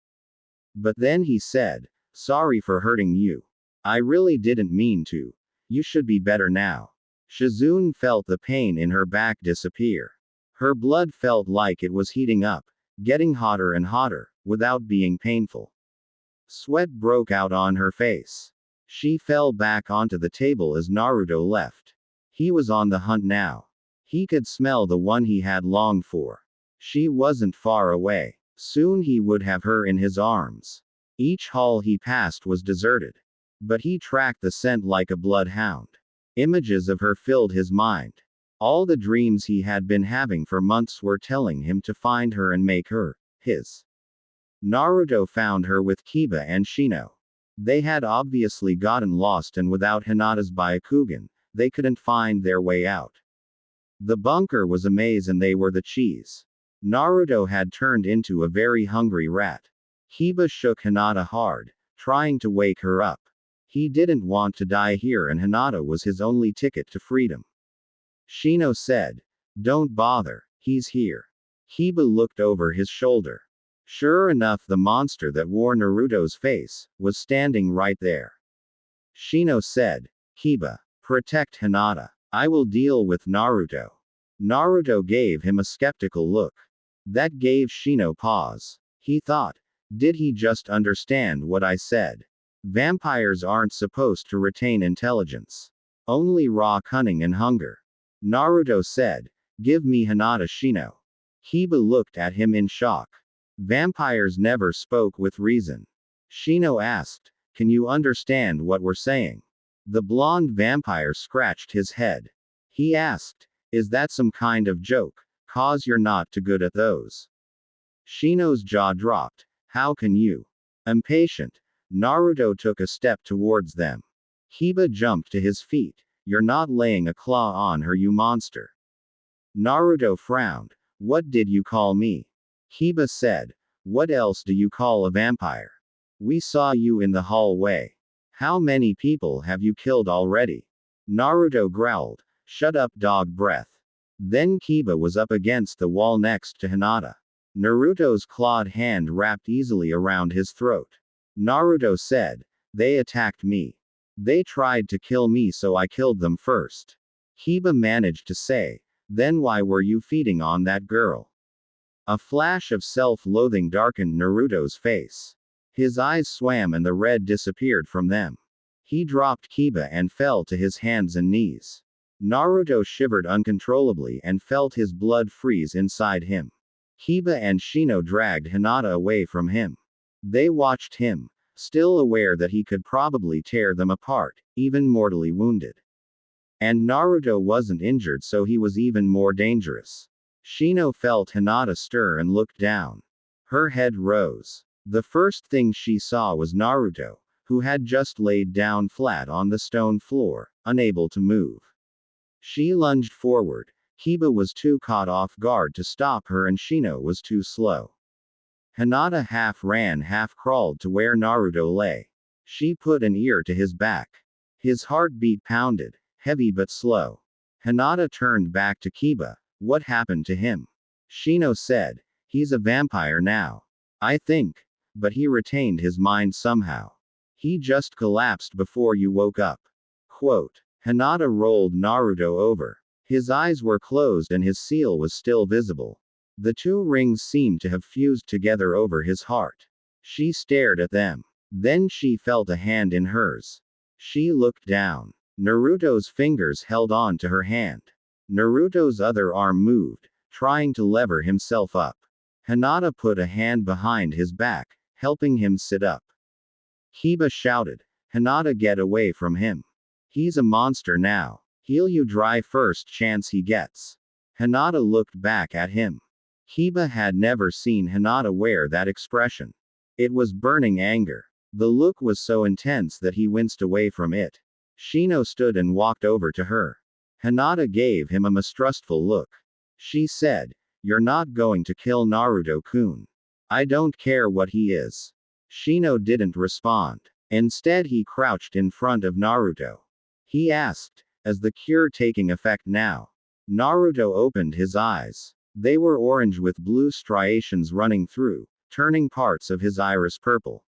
But then he said, sorry for hurting you. I really didn't mean to. You should be better now. Shizune felt the pain in her back disappear. Her blood felt like it was heating up, getting hotter and hotter, without being painful. Sweat broke out on her face. She fell back onto the table as Naruto left. He was on the hunt now. He could smell the one he had longed for. She wasn't far away. Soon he would have her in his arms. Each hall he passed was deserted. But he tracked the scent like a bloodhound. Images of her filled his mind. All the dreams he had been having for months were telling him to find her and make her his. Naruto found her with Kiba and Shino. They had obviously gotten lost and without Hinata's Byakugan, they couldn't find their way out. The bunker was a maze and they were the cheese. Naruto had turned into a very hungry rat. Kiba shook Hinata hard, trying to wake her up. He didn't want to die here and Hinata was his only ticket to freedom. Shino said, don't bother, he's here. Kiba looked over his shoulder. Sure enough, the monster that wore Naruto's face was standing right there. Shino said, Kiba, protect Hinata. I will deal with Naruto. Naruto gave him a skeptical look. That gave Shino pause. He thought, did he just understand what I said? Vampires aren't supposed to retain intelligence. Only raw cunning and hunger. Naruto said, give me Hinata, Shino. Kiba looked at him in shock. Vampires never spoke with reason. Shino asked, can you understand what we're saying? The blonde vampire scratched his head. He asked, is that some kind of joke? 'Cause you're not too good at those. Shino's jaw dropped. How can you? Impatient, Naruto took a step towards them. Kiba jumped to his feet. You're not laying a claw on her, you monster. Naruto frowned. What did you call me? Kiba said, what else do you call a vampire? We saw you in the hallway. How many people have you killed already? Naruto growled, shut up, dog breath. Then Kiba was up against the wall next to Hinata. Naruto's clawed hand wrapped easily around his throat. Naruto said, they attacked me. They tried to kill me so I killed them first. Kiba managed to say, then why were you feeding on that girl? A flash of self-loathing darkened Naruto's face. His eyes swam and the red disappeared from them. He dropped Kiba and fell to his hands and knees. Naruto shivered uncontrollably and felt his blood freeze inside him. Kiba and Shino dragged Hinata away from him. They watched him, still aware that he could probably tear them apart, even mortally wounded. And Naruto wasn't injured, so he was even more dangerous. Shino felt Hinata stir and looked down. Her head rose. The first thing she saw was Naruto, who had just laid down flat on the stone floor, unable to move. She lunged forward. Kiba was too caught off guard to stop her and Shino was too slow. Hinata half ran half crawled to where Naruto lay. She put an ear to his back. His heartbeat pounded, heavy but slow. Hinata turned back to Kiba. What happened to him? Shino said, he's a vampire now. I think. But he retained his mind somehow. He just collapsed before you woke up. Quote. Hinata rolled Naruto over. His eyes were closed and his seal was still visible. The two rings seemed to have fused together over his heart. She stared at them. Then she felt a hand in hers. She looked down. Naruto's fingers held on to her hand. Naruto's other arm moved, trying to lever himself up. Hinata put a hand behind his back, helping him sit up. Kiba shouted, Hinata, get away from him. He's a monster now. He'll you dry first chance he gets. Hinata looked back at him. Kiba had never seen Hinata wear that expression. It was burning anger. The look was so intense that he winced away from it. Shino stood and walked over to her. Hinata gave him a mistrustful look. She said, you're not going to kill Naruto-kun. I don't care what he is. Shino didn't respond. Instead he crouched in front of Naruto. He asked, is the cure taking effect now? Naruto opened his eyes. They were orange with blue striations running through, turning parts of his iris purple.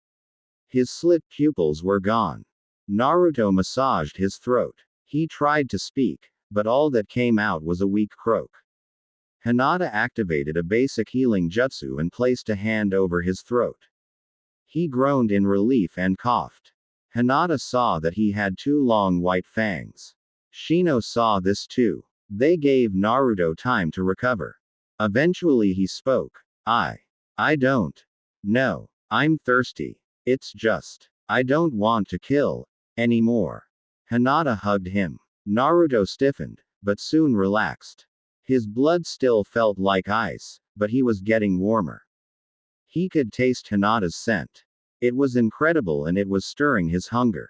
His slit pupils were gone. Naruto massaged his throat. He tried to speak, but all that came out was a weak croak. Hinata activated a basic healing jutsu and placed a hand over his throat. He groaned in relief and coughed. Hinata saw that he had two long white fangs. Shino saw this too. They gave Naruto time to recover. Eventually he spoke. I don't. No. I'm thirsty. It's just. I don't want to kill anymore. Hinata hugged him. Naruto stiffened, but soon relaxed. His blood still felt like ice, but he was getting warmer. He could taste Hinata's scent. It was incredible and it was stirring his hunger.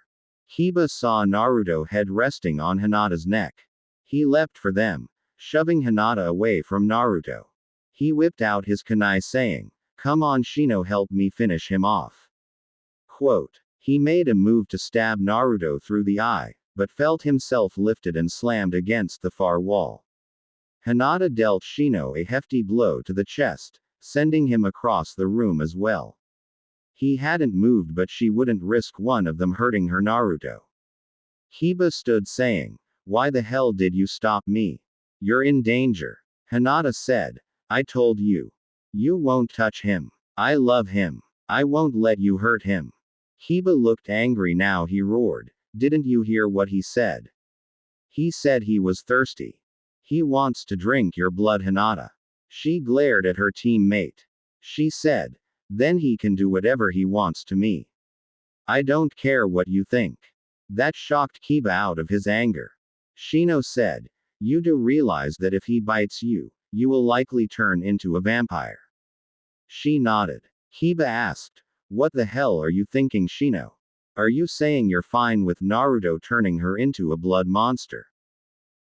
Kiba saw Naruto head resting on Hinata's neck. He leapt for them, shoving Hinata away from Naruto. He whipped out his kunai saying, come on Shino, help me finish him off. Quote. He made a move to stab Naruto through the eye, but felt himself lifted and slammed against the far wall. Hinata dealt Shino a hefty blow to the chest, sending him across the room as well. He hadn't moved, but she wouldn't risk one of them hurting her Naruto. Kiba stood saying, why the hell did you stop me? You're in danger. Hinata said, I told you. You won't touch him. I love him. I won't let you hurt him. Kiba looked angry now. He roared, didn't you hear what he said? He said he was thirsty. He wants to drink your blood, Hinata. She glared at her teammate. She said, then he can do whatever he wants to me. I don't care what you think. That shocked Kiba out of his anger. Shino said, you do realize that if he bites you, you will likely turn into a vampire. She nodded. Kiba asked, what the hell are you thinking, Shino? Are you saying you're fine with Naruto turning her into a blood monster?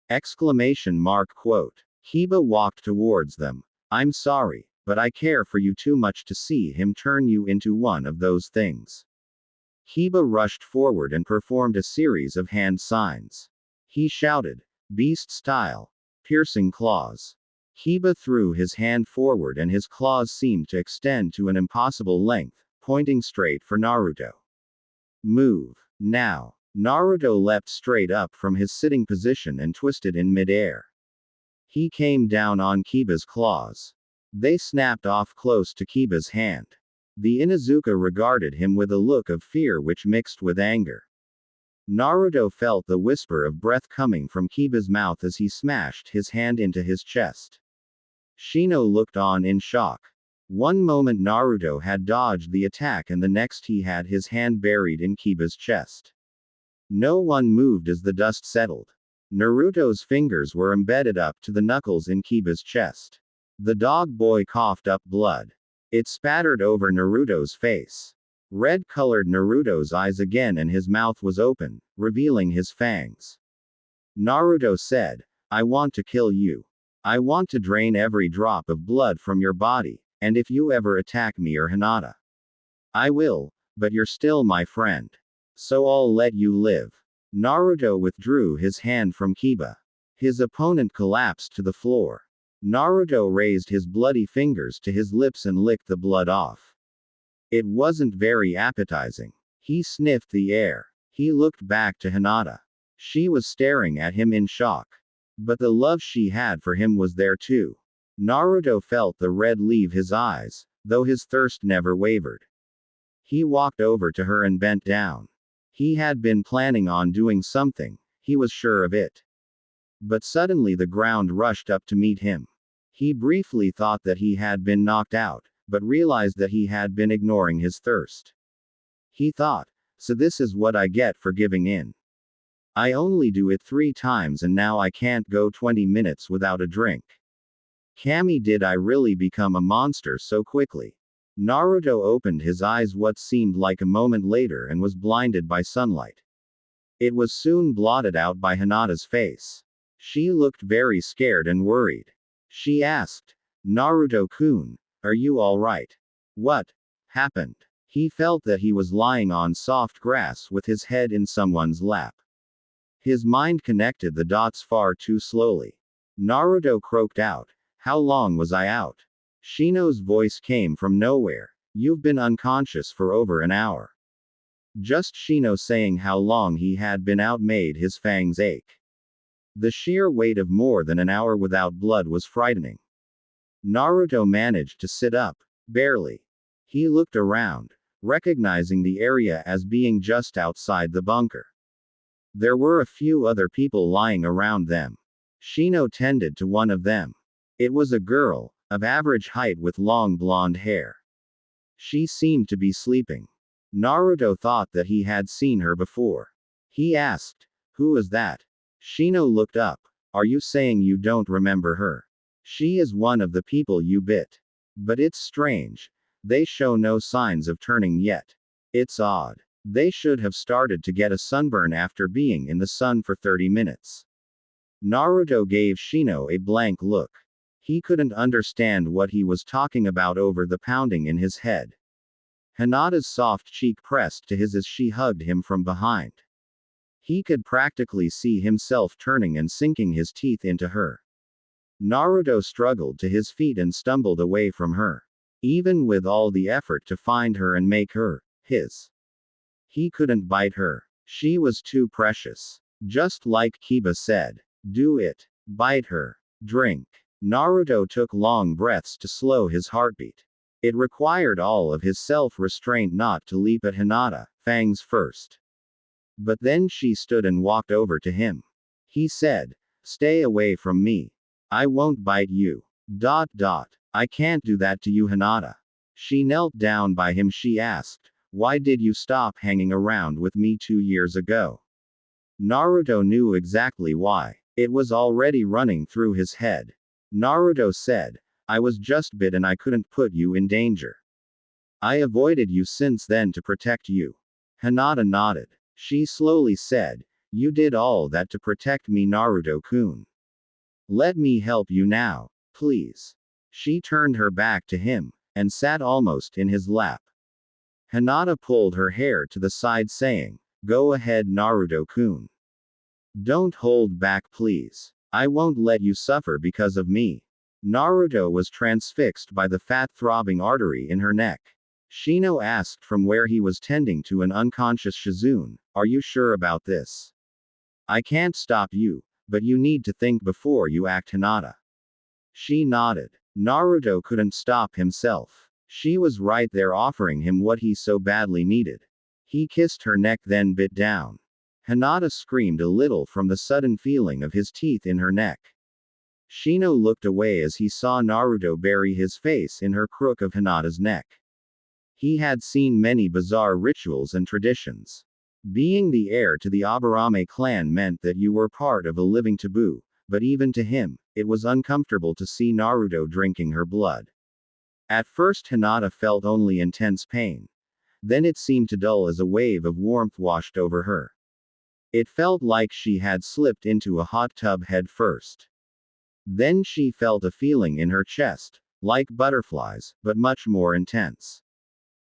Exclamation mark quote. Kiba walked towards them. I'm sorry, but I care for you too much to see him turn you into one of those things. Kiba rushed forward and performed a series of hand signs. He shouted, beast style, piercing claws. Kiba threw his hand forward and his claws seemed to extend to an impossible length, pointing straight for Naruto. Move. Now. Naruto leapt straight up from his sitting position and twisted in midair. He came down on Kiba's claws. They snapped off close to Kiba's hand. The Inuzuka regarded him with a look of fear which mixed with anger. Naruto felt the whisper of breath coming from Kiba's mouth as he smashed his hand into his chest. Shino looked on in shock. One moment Naruto had dodged the attack and the next he had his hand buried in Kiba's chest. No one moved as the dust settled. Naruto's fingers were embedded up to the knuckles in Kiba's chest. The dog boy coughed up blood. It spattered over Naruto's face. Red colored Naruto's eyes again and his mouth was open, revealing his fangs. Naruto said, I want to kill you. I want to drain every drop of blood from your body, and if you ever attack me or Hinata, I will, but you're still my friend. So I'll let you live. Naruto withdrew his hand from Kiba. His opponent collapsed to the floor. Naruto raised his bloody fingers to his lips and licked the blood off. It wasn't very appetizing. He sniffed the air. He looked back to Hinata. She was staring at him in shock. But the love she had for him was there too. Naruto felt the red leave his eyes, though his thirst never wavered. He walked over to her and bent down. He had been planning on doing something, he was sure of it. But suddenly the ground rushed up to meet him. He briefly thought that he had been knocked out, but realized that he had been ignoring his thirst. He thought, so this is what I get for giving in. I only do it 3 times and now I can't go 20 minutes without a drink. Kami, did I really become a monster so quickly? Naruto opened his eyes what seemed like a moment later and was blinded by sunlight. It was soon blotted out by Hinata's face. She looked very scared and worried. She asked, Naruto-kun, are you alright? What happened? He felt that he was lying on soft grass with his head in someone's lap. His mind connected the dots far too slowly. Naruto croaked out, how long was I out? Shino's voice came from nowhere. You've been unconscious for over an hour. Just Shino saying how long he had been out made his fangs ache. The sheer weight of more than an hour without blood was frightening. Naruto managed to sit up, barely. He looked around, recognizing the area as being just outside the bunker. There were a few other people lying around them. Shino tended to one of them. It was a girl, of average height with long blonde hair. She seemed to be sleeping. Naruto thought that he had seen her before. He asked, who is that? Shino looked up. Are you saying you don't remember her? She is one of the people you bit. But it's strange. They show no signs of turning yet. It's odd. They should have started to get a sunburn after being in the sun for 30 minutes. Naruto gave Shino a blank look. He couldn't understand what he was talking about over the pounding in his head. Hinata's soft cheek pressed to his as she hugged him from behind. He could practically see himself turning and sinking his teeth into her. Naruto struggled to his feet and stumbled away from her. Even with all the effort to find her and make her his, he couldn't bite her. She was too precious. Just like Kiba said. Do it. Bite her. Drink. Naruto took long breaths to slow his heartbeat. It required all of his self-restraint not to leap at Hinata, fangs first. But then she stood and walked over to him. He said, stay away from me. I won't bite you. ... I can't do that to you, Hinata. She knelt down by him. She asked, why did you stop hanging around with me 2 years ago? Naruto knew exactly why. It was already running through his head. Naruto said, I was just bit and I couldn't put you in danger. I avoided you since then to protect you. Hinata nodded. She slowly said, you did all that to protect me, Naruto-kun. Let me help you now, please. She turned her back to him, and sat almost in his lap. Hinata pulled her hair to the side saying, go ahead, Naruto-kun. Don't hold back, please. I won't let you suffer because of me. Naruto was transfixed by the fat throbbing artery in her neck. Shino asked from where he was tending to an unconscious Shizune, are you sure about this? I can't stop you, but you need to think before you act, Hinata. She nodded. Naruto couldn't stop himself. She was right there offering him what he so badly needed. He kissed her neck then bit down. Hinata screamed a little from the sudden feeling of his teeth in her neck. Shino looked away as he saw Naruto bury his face in her crook of Hinata's neck. He had seen many bizarre rituals and traditions. Being the heir to the Aburame clan meant that you were part of a living taboo, but even to him, it was uncomfortable to see Naruto drinking her blood. At first Hinata felt only intense pain. Then it seemed to dull as a wave of warmth washed over her. It felt like she had slipped into a hot tub head first. Then she felt a feeling in her chest, like butterflies, but much more intense.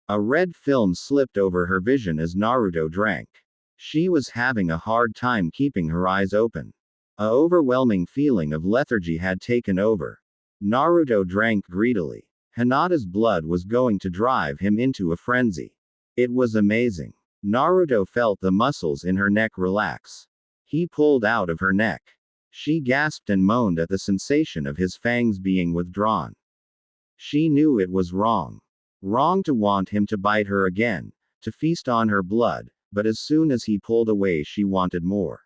A red film slipped over her vision as Naruto drank. She was having a hard time keeping her eyes open. A overwhelming feeling of lethargy had taken over. Naruto drank greedily. Hinata's blood was going to drive him into a frenzy. It was amazing. Naruto felt the muscles in her neck relax. He pulled out of her neck. She gasped and moaned at the sensation of his fangs being withdrawn. She knew it was wrong. Wrong to want him to bite her again, to feast on her blood, but as soon as he pulled away she wanted more.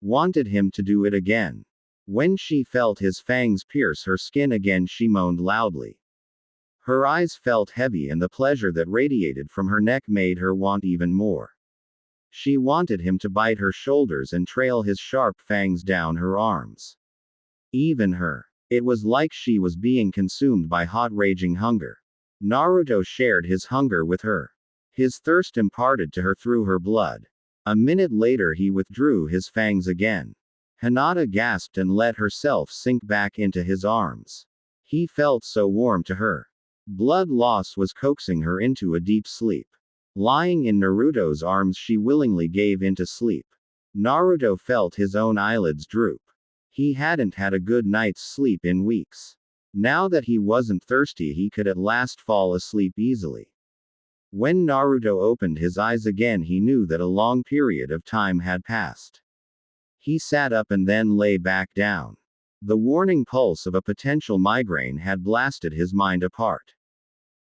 Wanted him to do it again. When she felt his fangs pierce her skin again she moaned loudly. Her eyes felt heavy and the pleasure that radiated from her neck made her want even more. She wanted him to bite her shoulders and trail his sharp fangs down her arms. Even her. It was like she was being consumed by hot raging hunger. Naruto shared his hunger with her. His thirst imparted to her through her blood. A minute later he withdrew his fangs again. Hinata gasped and let herself sink back into his arms. He felt so warm to her. Blood loss was coaxing her into a deep sleep. Lying in Naruto's arms she willingly gave into sleep. Naruto felt his own eyelids droop. He hadn't had a good night's sleep in weeks. Now that he wasn't thirsty he could at last fall asleep easily. When Naruto opened his eyes again he knew that a long period of time had passed. He sat up and then lay back down. The warning pulse of a potential migraine had blasted his mind apart.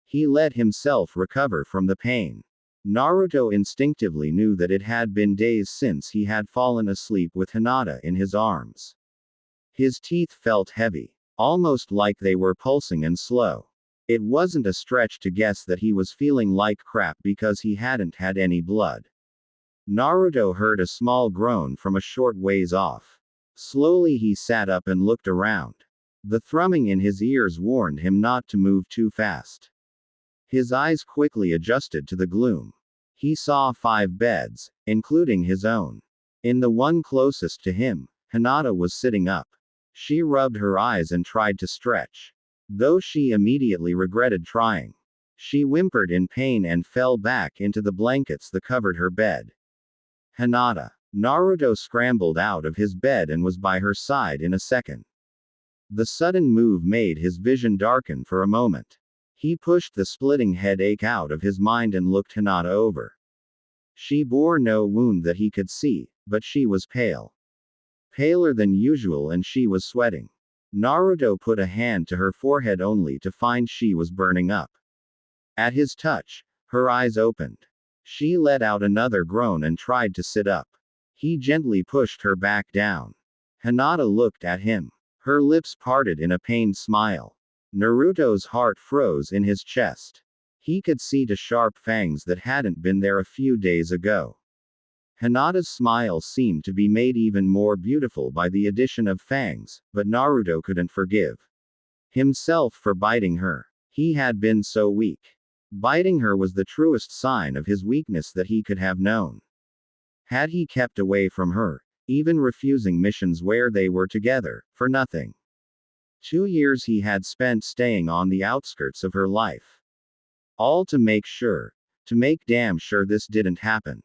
He let himself recover from the pain. Naruto instinctively knew that it had been days since he had fallen asleep with Hinata in his arms. His teeth felt heavy. Almost like they were pulsing and slow. It wasn't a stretch to guess that he was feeling like crap because he hadn't had any blood. Naruto heard a small groan from a short ways off. Slowly he sat up and looked around. The thrumming in his ears warned him not to move too fast. His eyes quickly adjusted to the gloom. He saw 5 beds, including his own. In the one closest to him, Hinata was sitting up. She rubbed her eyes and tried to stretch. Though she immediately regretted trying. She whimpered in pain and fell back into the blankets that covered her bed. Hinata. Naruto scrambled out of his bed and was by her side in a second. The sudden move made his vision darken for a moment. He pushed the splitting headache out of his mind and looked Hinata over. She bore no wound that he could see, but she was pale. Paler than usual and she was sweating. Naruto put a hand to her forehead only to find she was burning up. At his touch, her eyes opened. She let out another groan and tried to sit up. He gently pushed her back down. Hinata looked at him. Her lips parted in a pained smile. Naruto's heart froze in his chest. He could see the sharp fangs that hadn't been there a few days ago. Hinata's smile seemed to be made even more beautiful by the addition of fangs, but Naruto couldn't forgive himself for biting her. He had been so weak. Biting her was the truest sign of his weakness that he could have known. Had he kept away from her, even refusing missions where they were together, for nothing? 2 years he had spent staying on the outskirts of her life. All to make damn sure this didn't happen.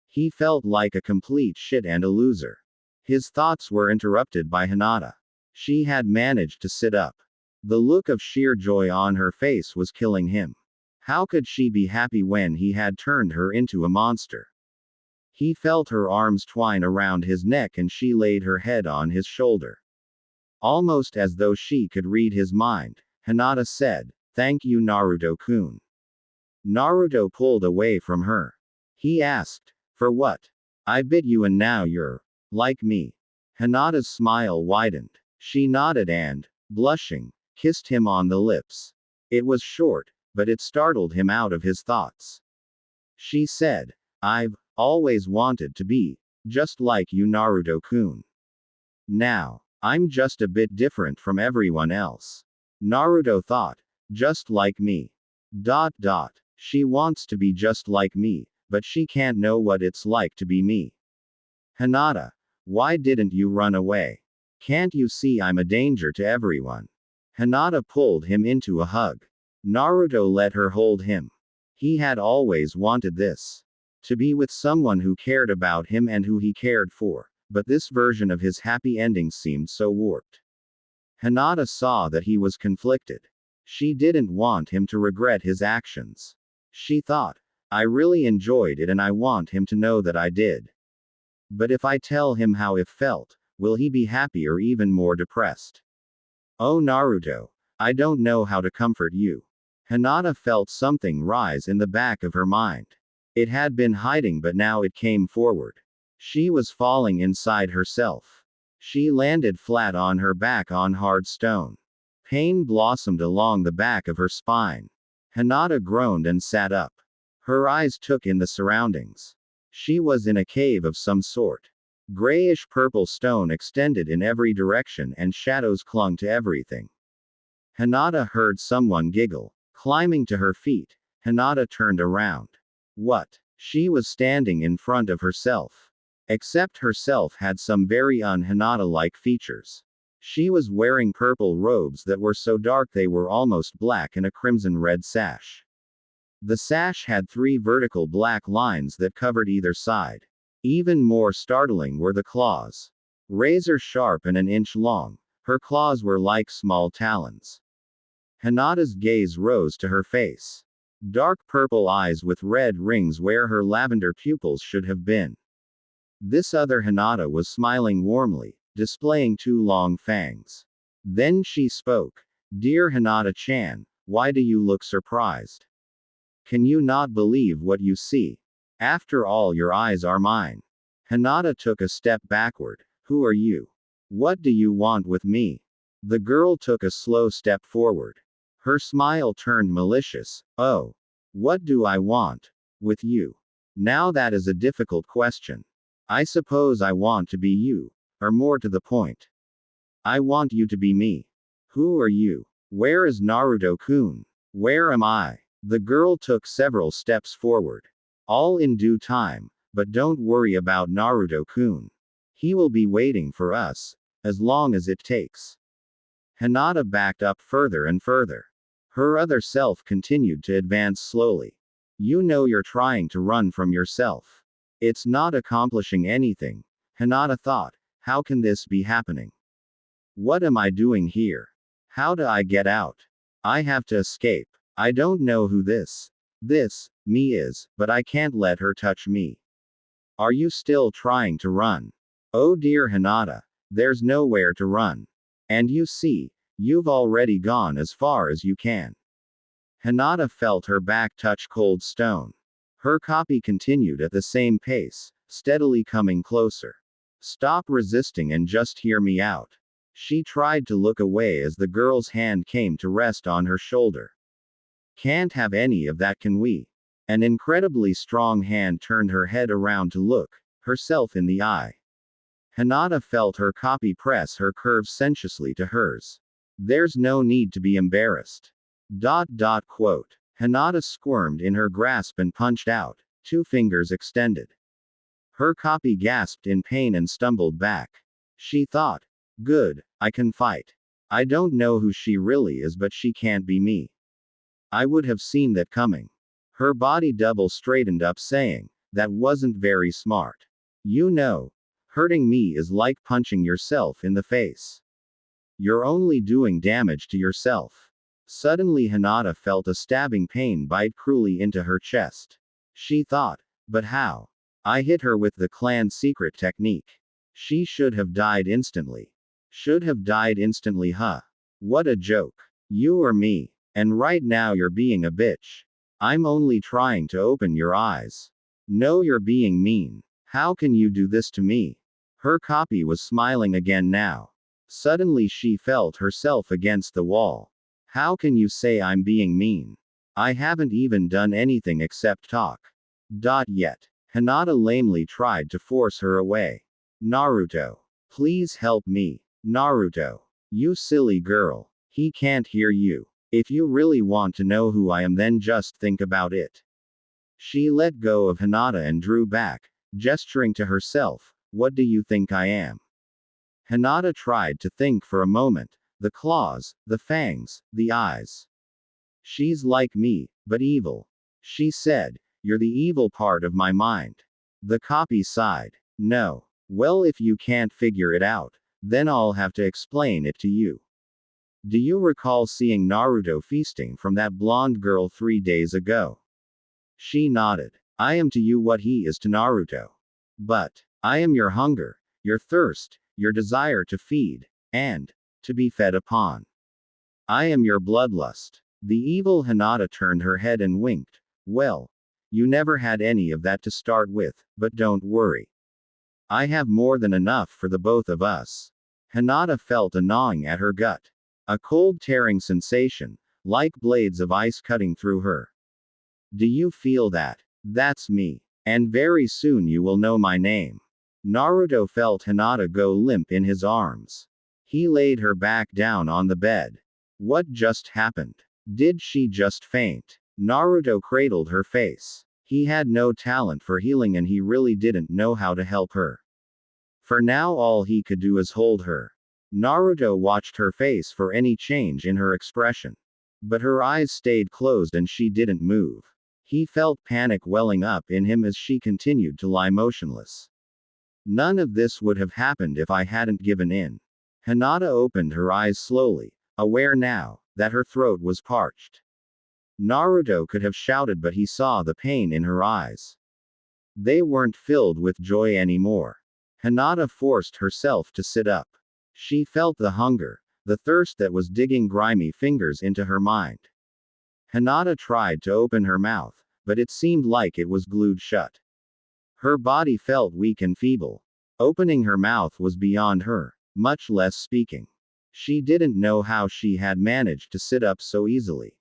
He felt like a complete shit and a loser. His thoughts were interrupted by Hinata. She had managed to sit up. The look of sheer joy on her face was killing him. How could she be happy when he had turned her into a monster? He felt her arms twine around his neck and she laid her head on his shoulder. Almost as though she could read his mind, Hinata said, "Thank you Naruto-kun." Naruto pulled away from her. He asked, "For what? I bit you and now you're like me." Hinata's smile widened. She nodded and, blushing, kissed him on the lips. It was short, but it startled him out of his thoughts. She said, "I've always wanted to be just like you, Naruto-kun. Now, I'm just a bit different from everyone else." Naruto thought, "Just like me. Dot dot. She wants to be just like me, but she can't know what it's like to be me. Hinata, why didn't you run away? Can't you see I'm a danger to everyone?" Hinata pulled him into a hug. Naruto let her hold him. He had always wanted this. To be with someone who cared about him and who he cared for, but this version of his happy ending seemed so warped. Hinata saw that he was conflicted. She didn't want him to regret his actions. She thought, "I really enjoyed it and I want him to know that I did. But if I tell him how it felt, will he be happy or even more depressed? Oh Naruto, I don't know how to comfort you." Hinata felt something rise in the back of her mind. It had been hiding but now it came forward. She was falling inside herself. She landed flat on her back on hard stone. Pain blossomed along the back of her spine. Hinata groaned and sat up. Her eyes took in the surroundings. She was in a cave of some sort. Grayish-purple stone extended in every direction and shadows clung to everything. Hinata heard someone giggle. Climbing to her feet, Hinata turned around. What? She was standing in front of herself. Except herself had some very un-Hinata-like features. She was wearing purple robes that were so dark they were almost black and a crimson-red sash. The sash had 3 vertical black lines that covered either side. Even more startling were the claws. Razor sharp and an inch long, her claws were like small talons. Hinata's gaze rose to her face. Dark purple eyes with red rings where her lavender pupils should have been. This other Hinata was smiling warmly, displaying 2 long fangs. Then she spoke. "Dear Hinata-chan, why do you look surprised? Can you not believe what you see? After all, your eyes are mine." Hinata took a step backward. "Who are you? What do you want with me?" The girl took a slow step forward. Her smile turned malicious. "Oh. What do I want with you? Now that is a difficult question. I suppose I want to be you, or more to the point, I want you to be me. Who are you? Where is Naruto-kun? Where am I?" The girl took several steps forward. "All in due time, but don't worry about Naruto-kun. He will be waiting for us, as long as it takes." Hinata backed up further and further. Her other self continued to advance slowly. "You know you're trying to run from yourself. It's not accomplishing anything." Hinata thought, "How can this be happening? What am I doing here? How do I get out? I have to escape. I don't know who this me is, but I can't let her touch me." "Are you still trying to run?" "Oh dear Hinata, there's nowhere to run. And you see, you've already gone as far as you can." Hinata felt her back touch cold stone. Her copy continued at the same pace, steadily coming closer. "Stop resisting and just hear me out." She tried to look away as the girl's hand came to rest on her shoulder. "Can't have any of that, can we?" An incredibly strong hand turned her head around to look herself in the eye. Hinata felt her copy press her curves sensuously to hers. "There's no need to be embarrassed." Quote. Hinata squirmed in her grasp and punched out, 2 fingers extended. Her copy gasped in pain and stumbled back. She thought, "Good, I can fight. I don't know who she really is, but she can't be me. I would have seen that coming." Her body double straightened up, saying, "That wasn't very smart. You know, hurting me is like punching yourself in the face. You're only doing damage to yourself." Suddenly Hinata felt a stabbing pain bite cruelly into her chest. She thought, "But how? I hit her with the clan's secret technique. She should have died instantly. Should have died instantly, huh? What a joke. You or me. And right now you're being a bitch. I'm only trying to open your eyes. No, you're being mean. How can you do this to me?" Her copy was smiling again now. Suddenly she felt herself against the wall. How can you say I'm being mean? I haven't even done anything except talk. Yet. Hinata lamely tried to force her away. Naruto. Please help me. Naruto. You silly girl. He can't hear you. If you really want to know who I am, then just think about it. She let go of Hinata and drew back, gesturing to herself. What do you think I am? Hinata tried to think for a moment. The claws, the fangs, the eyes. She's like me, but evil. She said, you're the evil part of my mind. The copy sighed. No. Well, if you can't figure it out, then I'll have to explain it to you. Do you recall seeing Naruto feasting from that blonde girl 3 days ago? She nodded. I am to you what he is to Naruto. But, I am your hunger, your thirst, your desire to feed, and to be fed upon. I am your bloodlust. The evil Hinata turned her head and winked. Well, you never had any of that to start with, but don't worry. I have more than enough for the both of us. Hinata felt a gnawing at her gut. A cold tearing sensation, like blades of ice cutting through her. Do you feel that? That's me. And very soon you will know my name. Naruto felt Hinata go limp in his arms. He laid her back down on the bed. What just happened? Did she just faint? Naruto cradled her face. He had no talent for healing and he really didn't know how to help her. For now all he could do is hold her. Naruto watched her face for any change in her expression. But her eyes stayed closed and she didn't move. He felt panic welling up in him as she continued to lie motionless. None of this would have happened if I hadn't given in. Hinata opened her eyes slowly, aware now that her throat was parched. Naruto could have shouted, but he saw the pain in her eyes. They weren't filled with joy anymore. Hinata forced herself to sit up. She felt the hunger, the thirst that was digging grimy fingers into her mind. Hinata tried to open her mouth, but it seemed like it was glued shut. Her body felt weak and feeble. Opening her mouth was beyond her, much less speaking. She didn't know how she had managed to sit up so easily.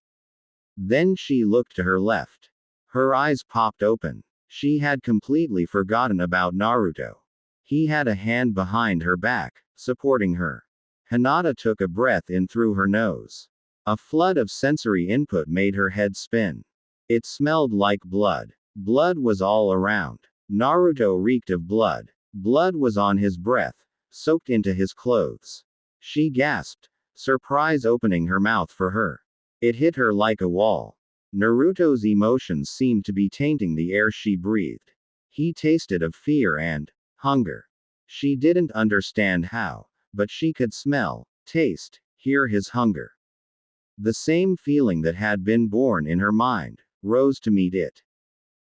Then she looked to her left. Her eyes popped open. She had completely forgotten about Naruto. He had a hand behind her back, supporting her. Hinata took a breath in through her nose. A flood of sensory input made her head spin. It smelled like blood. Blood was all around. Naruto reeked of blood. Blood was on his breath, soaked into his clothes. She gasped, surprise opening her mouth for her. It hit her like a wall. Naruto's emotions seemed to be tainting the air she breathed. He tasted of fear and hunger. She didn't understand how, but she could smell, taste, hear his hunger. The same feeling that had been born in her mind rose to meet it.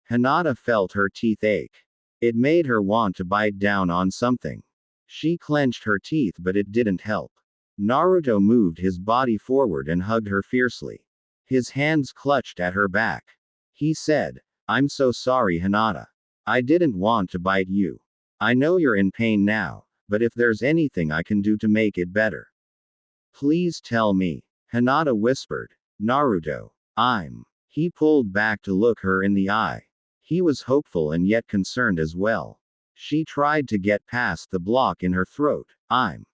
Hinata felt her teeth ache. It made her want to bite down on something. She clenched her teeth, but it didn't help. Naruto moved his body forward and hugged her fiercely. His hands clutched at her back. He said, I'm so sorry, Hinata. I didn't want to bite you. I know you're in pain now, but if there's anything I can do to make it better, please tell me. Hinata whispered. Naruto. He pulled back to look her in the eye. He was hopeful and yet concerned as well. She tried to get past the block in her throat. I'm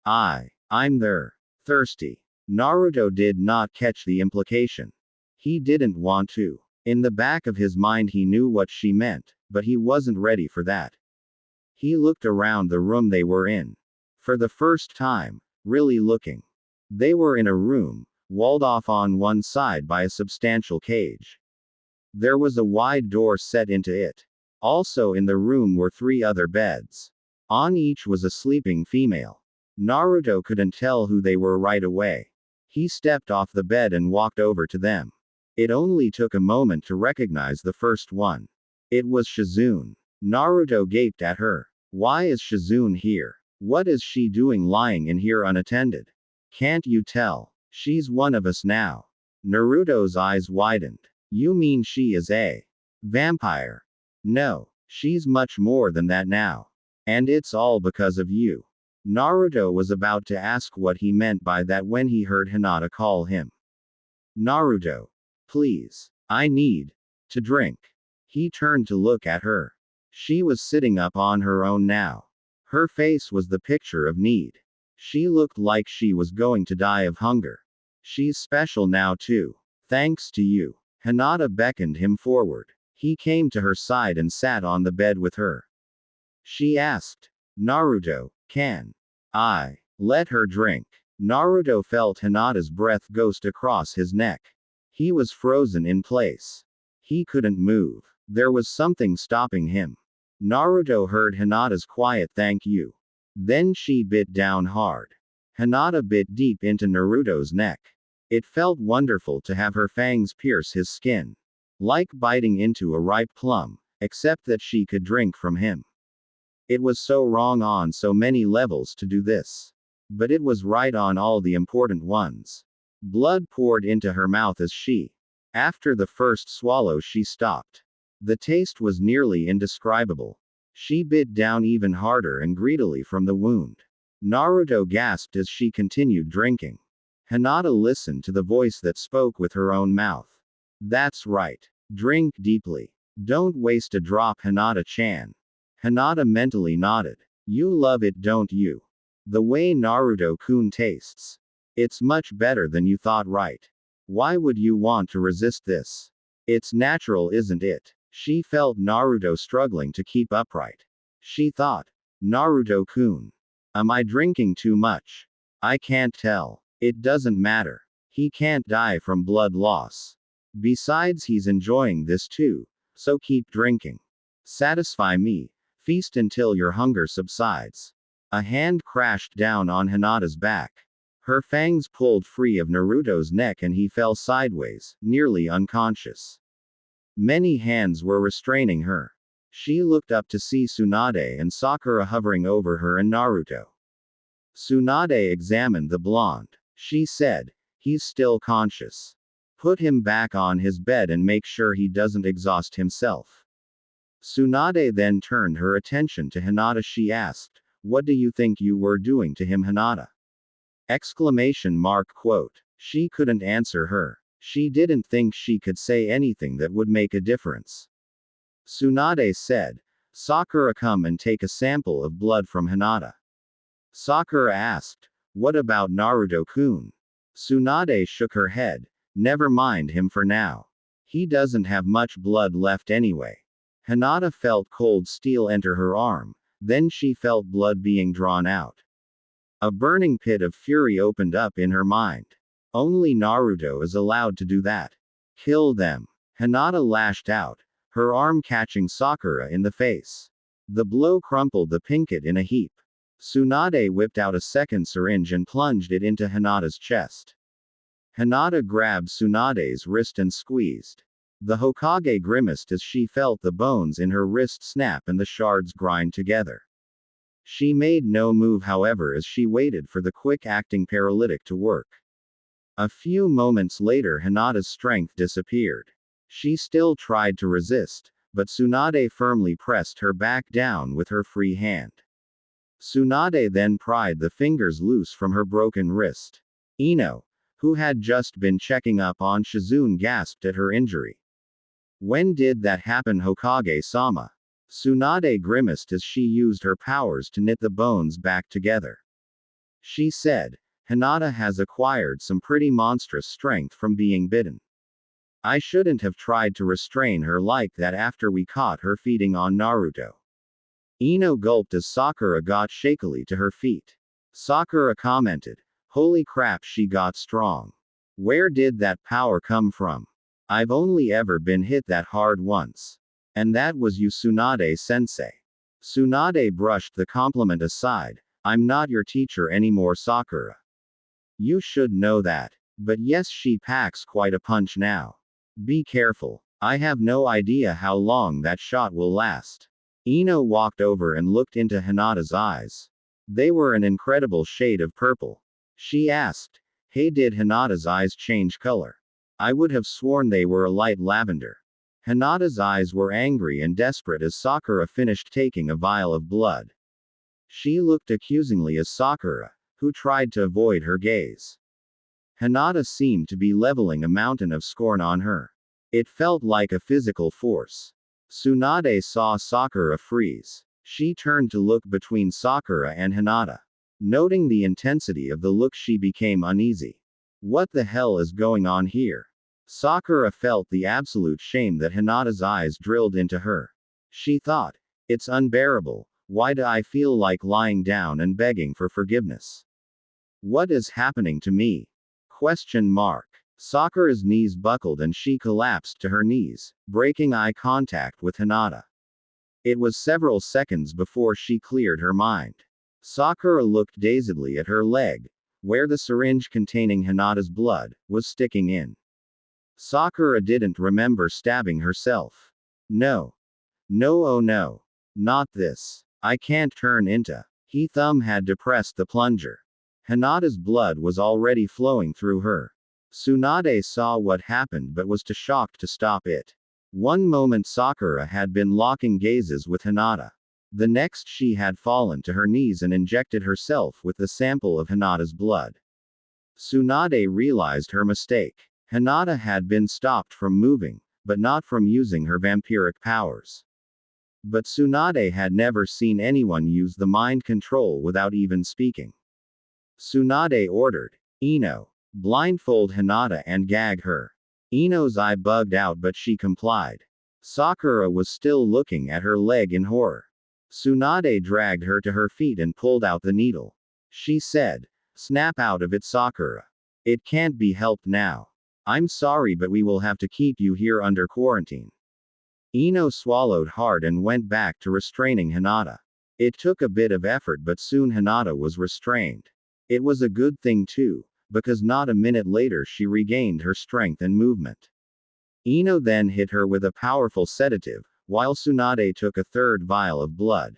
there. Thirsty. Naruto did not catch the implication. He didn't want to. In the back of his mind he knew what she meant, but he wasn't ready for that. He looked around the room they were in. For the first time, really looking. They were in a room, walled off on one side by a substantial cage. There was a wide door set into it. Also in the room were 3 other beds. On each was a sleeping female. Naruto couldn't tell who they were right away. He stepped off the bed and walked over to them. It only took a moment to recognize the first one. It was Shizune. Naruto gaped at her. Why is Shizune here? What is she doing lying in here unattended? Can't you tell? She's one of us now. Naruto's eyes widened. You mean she is a vampire? No, she's much more than that now. And it's all because of you. Naruto was about to ask what he meant by that when he heard Hinata call him. Naruto. Please. I need to drink. He turned to look at her. She was sitting up on her own now. Her face was the picture of need. She looked like she was going to die of hunger. She's special now too. Thanks to you. Hinata beckoned him forward. He came to her side and sat on the bed with her. She asked, Naruto, can I let her drink? Naruto felt Hinata's breath ghost across his neck. He was frozen in place. He couldn't move. There was something stopping him. Naruto heard Hinata's quiet thank you. Then she bit down hard. Hinata bit deep into Naruto's neck. It felt wonderful to have her fangs pierce his skin. Like biting into a ripe plum, except that she could drink from him. It was so wrong on so many levels to do this. But it was right on all the important ones. Blood poured into her mouth as she. After the first swallow she stopped. The taste was nearly indescribable. She bit down even harder and greedily from the wound. Naruto gasped as she continued drinking. Hinata listened to the voice that spoke with her own mouth. That's right. Drink deeply. Don't waste a drop, Hinata-chan. Hinata mentally nodded. You love it, don't you? The way Naruto-kun tastes. It's much better than you thought, right? Why would you want to resist this? It's natural, isn't it? She felt Naruto struggling to keep upright. She thought, Naruto-kun. Am I drinking too much? I can't tell. It doesn't matter. He can't die from blood loss. Besides, he's enjoying this too, so keep drinking. Satisfy me. Feast until your hunger subsides. A hand crashed down on Hinata's back. Her fangs pulled free of Naruto's neck and he fell sideways, nearly unconscious. Many hands were restraining her. She looked up to see Tsunade and Sakura hovering over her and Naruto. Tsunade examined the blonde. She said, he's still conscious. Put him back on his bed and make sure he doesn't exhaust himself. Tsunade then turned her attention to Hinata. She asked, what do you think you were doing to him, Hinata? Exclamation mark quote. She couldn't answer her. She didn't think she could say anything that would make a difference. Tsunade said, Sakura, come and take a sample of blood from Hinata. Sakura asked, what about Naruto-kun? Tsunade shook her head. Never mind him for now. He doesn't have much blood left anyway. Hinata felt cold steel enter her arm, then she felt blood being drawn out. A burning pit of fury opened up in her mind. Only Naruto is allowed to do that. Kill them. Hinata lashed out, her arm catching Sakura in the face. The blow crumpled the pinkett in a heap. Tsunade whipped out a second syringe and plunged it into Hinata's chest. Hinata grabbed Tsunade's wrist and squeezed. The Hokage grimaced as she felt the bones in her wrist snap and the shards grind together. She made no move, however, as she waited for the quick-acting paralytic to work. A few moments later, Hinata's strength disappeared. She still tried to resist, but Tsunade firmly pressed her back down with her free hand. Tsunade then pried the fingers loose from her broken wrist. Ino, who had just been checking up on Shizune, gasped at her injury. When did that happen, Hokage-sama? Tsunade grimaced as she used her powers to knit the bones back together. She said, Hinata has acquired some pretty monstrous strength from being bitten. I shouldn't have tried to restrain her like that after we caught her feeding on Naruto. Ino gulped as Sakura got shakily to her feet. Sakura commented, holy crap, she got strong. Where did that power come from? I've only ever been hit that hard once. And that was you, Tsunade-sensei. Tsunade brushed the compliment aside. I'm not your teacher anymore, Sakura. You should know that. But yes, she packs quite a punch now. Be careful. I have no idea how long that shot will last. Ino walked over and looked into Hinata's eyes. They were an incredible shade of purple. She asked, hey, did Hinata's eyes change color? I would have sworn they were a light lavender. Hinata's eyes were angry and desperate as Sakura finished taking a vial of blood. She looked accusingly at Sakura, who tried to avoid her gaze. Hinata seemed to be leveling a mountain of scorn on her. It felt like a physical force. Tsunade saw Sakura freeze. She turned to look between Sakura and Hinata. Noting the intensity of the look, she became uneasy. What the hell is going on here? Sakura felt the absolute shame that Hinata's eyes drilled into her. She thought, it's unbearable. Why do I feel like lying down and begging for forgiveness? What is happening to me? Question mark. Sakura's knees buckled and she collapsed to her knees, breaking eye contact with Hinata. It was several seconds before she cleared her mind. Sakura looked dazedly at her leg, where the syringe containing Hinata's blood was sticking in. Sakura didn't remember stabbing herself. No. No, oh no. Not this. I can't turn into. He thumb had depressed the plunger. Hinata's blood was already flowing through her. Tsunade saw what happened but was too shocked to stop it. One moment Sakura had been locking gazes with Hinata. The next she had fallen to her knees and injected herself with the sample of Hinata's blood. Tsunade realized her mistake. Hinata had been stopped from moving, but not from using her vampiric powers. But Tsunade had never seen anyone use the mind control without even speaking. Tsunade ordered, Ino, blindfold Hinata and gag her. Ino's eye bugged out but she complied. Sakura was still looking at her leg in horror. Tsunade dragged her to her feet and pulled out the needle. She said, snap out of it, Sakura. It can't be helped now. I'm sorry, but we will have to keep you here under quarantine. Ino swallowed hard and went back to restraining Hinata. It took a bit of effort, but soon Hinata was restrained. It was a good thing too, because not a minute later she regained her strength and movement. Ino then hit her with a powerful sedative, while Tsunade took a third vial of blood.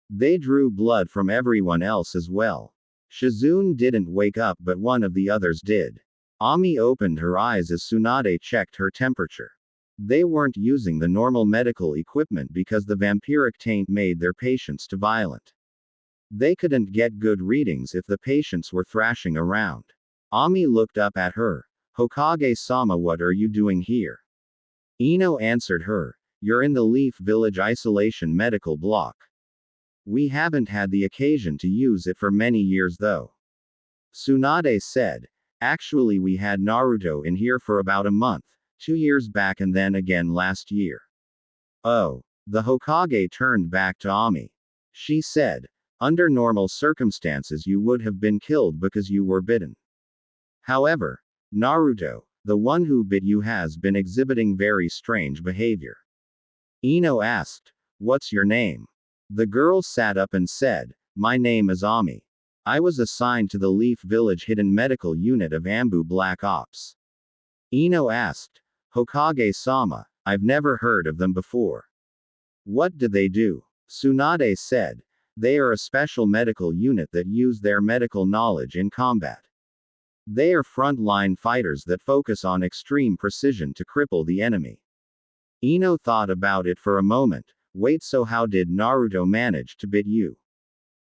They drew blood from everyone else as well. Shizune didn't wake up, but one of the others did. Ami opened her eyes as Tsunade checked her temperature. They weren't using the normal medical equipment because the vampiric taint made their patients too violent. They couldn't get good readings if the patients were thrashing around. Ami looked up at her. Hokage-sama, what are you doing here? Ino answered her, you're in the Leaf Village Isolation Medical Block. We haven't had the occasion to use it for many years though. Tsunade said, actually we had Naruto in here for about a month. 2 years back and then again last year. Oh. The Hokage turned back to Ami. She said, under normal circumstances you would have been killed because you were bitten. However, Naruto, the one who bit you, has been exhibiting very strange behavior. Ino asked, what's your name? The girl sat up and said, my name is Ami. I was assigned to the Leaf Village Hidden Medical Unit of Ambu Black Ops. Ino asked, Hokage-sama, I've never heard of them before. What do they do? Tsunade said, they are a special medical unit that use their medical knowledge in combat. They are front-line fighters that focus on extreme precision to cripple the enemy. Ino thought about it for a moment. Wait, so how did Naruto manage to bit you?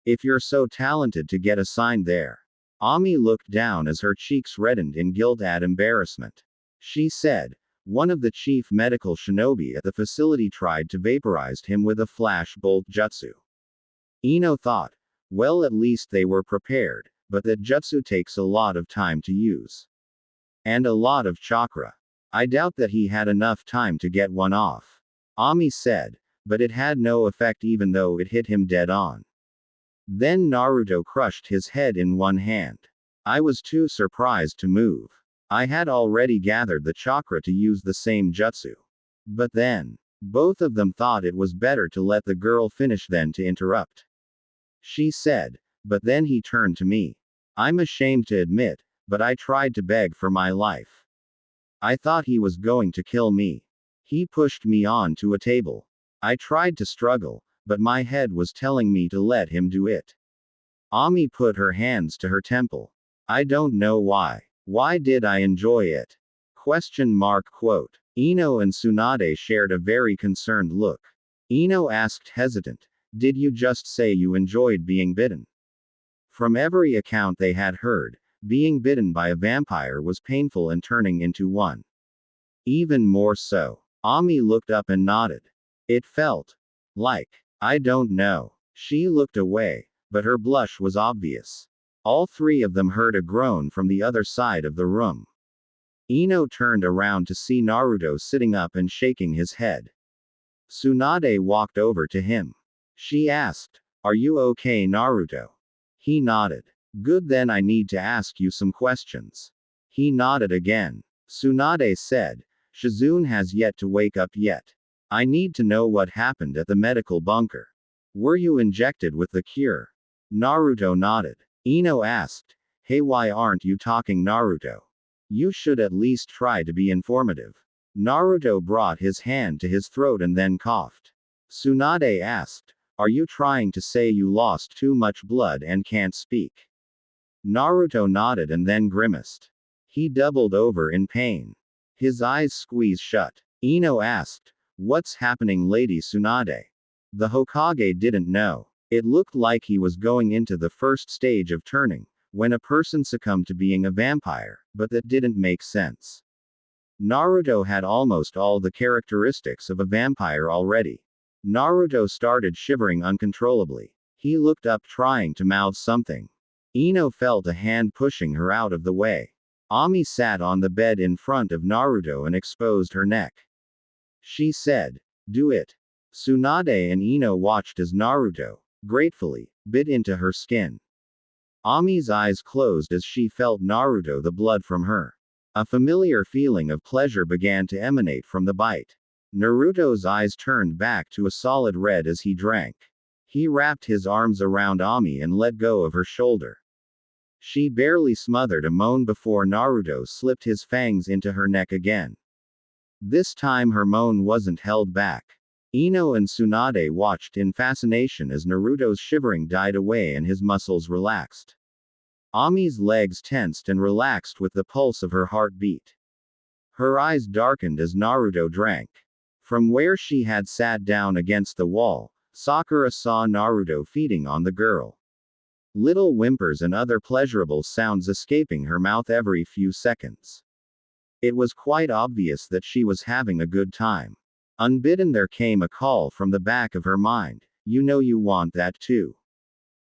If you're so talented to get assigned there. Ami looked down as her cheeks reddened in guilt and embarrassment. She said, one of the chief medical shinobi at the facility tried to vaporize him with a flash bolt jutsu. Ino thought, well, at least they were prepared, but that jutsu takes a lot of time to use. And a lot of chakra. I doubt that he had enough time to get one off. Ami said, but it had no effect even though it hit him dead on. Then Naruto crushed his head in one hand. I was too surprised to move. I had already gathered the chakra to use the same jutsu. But then, both of them thought it was better to let the girl finish than to interrupt. She said, but then he turned to me. I'm ashamed to admit, but I tried to beg for my life. I thought he was going to kill me. He pushed me onto a table. I tried to struggle, but my head was telling me to let him do it. Ami put her hands to her temple. I don't know why. Why did I enjoy it? Quote. Ino and Tsunade shared a very concerned look. Ino asked hesitant, Did you just say you enjoyed being bitten? From every account they had heard, being bitten by a vampire was painful and turning into one. Even more so. Ami looked up and nodded. It felt like, I don't know. She looked away, but her blush was obvious. All three of them heard a groan from the other side of the room. Ino turned around to see Naruto sitting up and shaking his head. Tsunade walked over to him. She asked, "Are you okay, Naruto?" He nodded. "Good, then I need to ask you some questions." He nodded again. Tsunade said, "Shizune has yet to wake up yet. I need to know what happened at the medical bunker. Were you injected with the cure?" Naruto nodded. Ino asked, "Hey, why aren't you talking, Naruto? You should at least try to be informative." Naruto brought his hand to his throat and then coughed. Tsunade asked, "Are you trying to say you lost too much blood and can't speak?" Naruto nodded and then grimaced. He doubled over in pain. His eyes squeezed shut. Ino asked, "What's happening, Lady Tsunade?" The Hokage didn't know. It looked like he was going into the first stage of turning, when a person succumbed to being a vampire, but that didn't make sense. Naruto had almost all the characteristics of a vampire already. Naruto started shivering uncontrollably. He looked up trying to mouth something. Ino felt a hand pushing her out of the way. Ami sat on the bed in front of Naruto and exposed her neck. She said, "Do it." Tsunade and Ino watched as Naruto, gratefully, bit into her skin. Ami's eyes closed as she felt Naruto the blood from her. A familiar feeling of pleasure began to emanate from the bite. Naruto's eyes turned back to a solid red as he drank. He wrapped his arms around Ami and let go of her shoulder. She barely smothered a moan before Naruto slipped his fangs into her neck again. This time her moan wasn't held back. Ino and Tsunade watched in fascination as Naruto's shivering died away and his muscles relaxed. Ami's legs tensed and relaxed with the pulse of her heartbeat. Her eyes darkened as Naruto drank. From where she had sat down against the wall, Sakura saw Naruto feeding on the girl. Little whimpers and other pleasurable sounds escaping her mouth every few seconds. It was quite obvious that she was having a good time. Unbidden there came a call from the back of her mind, "You know you want that too.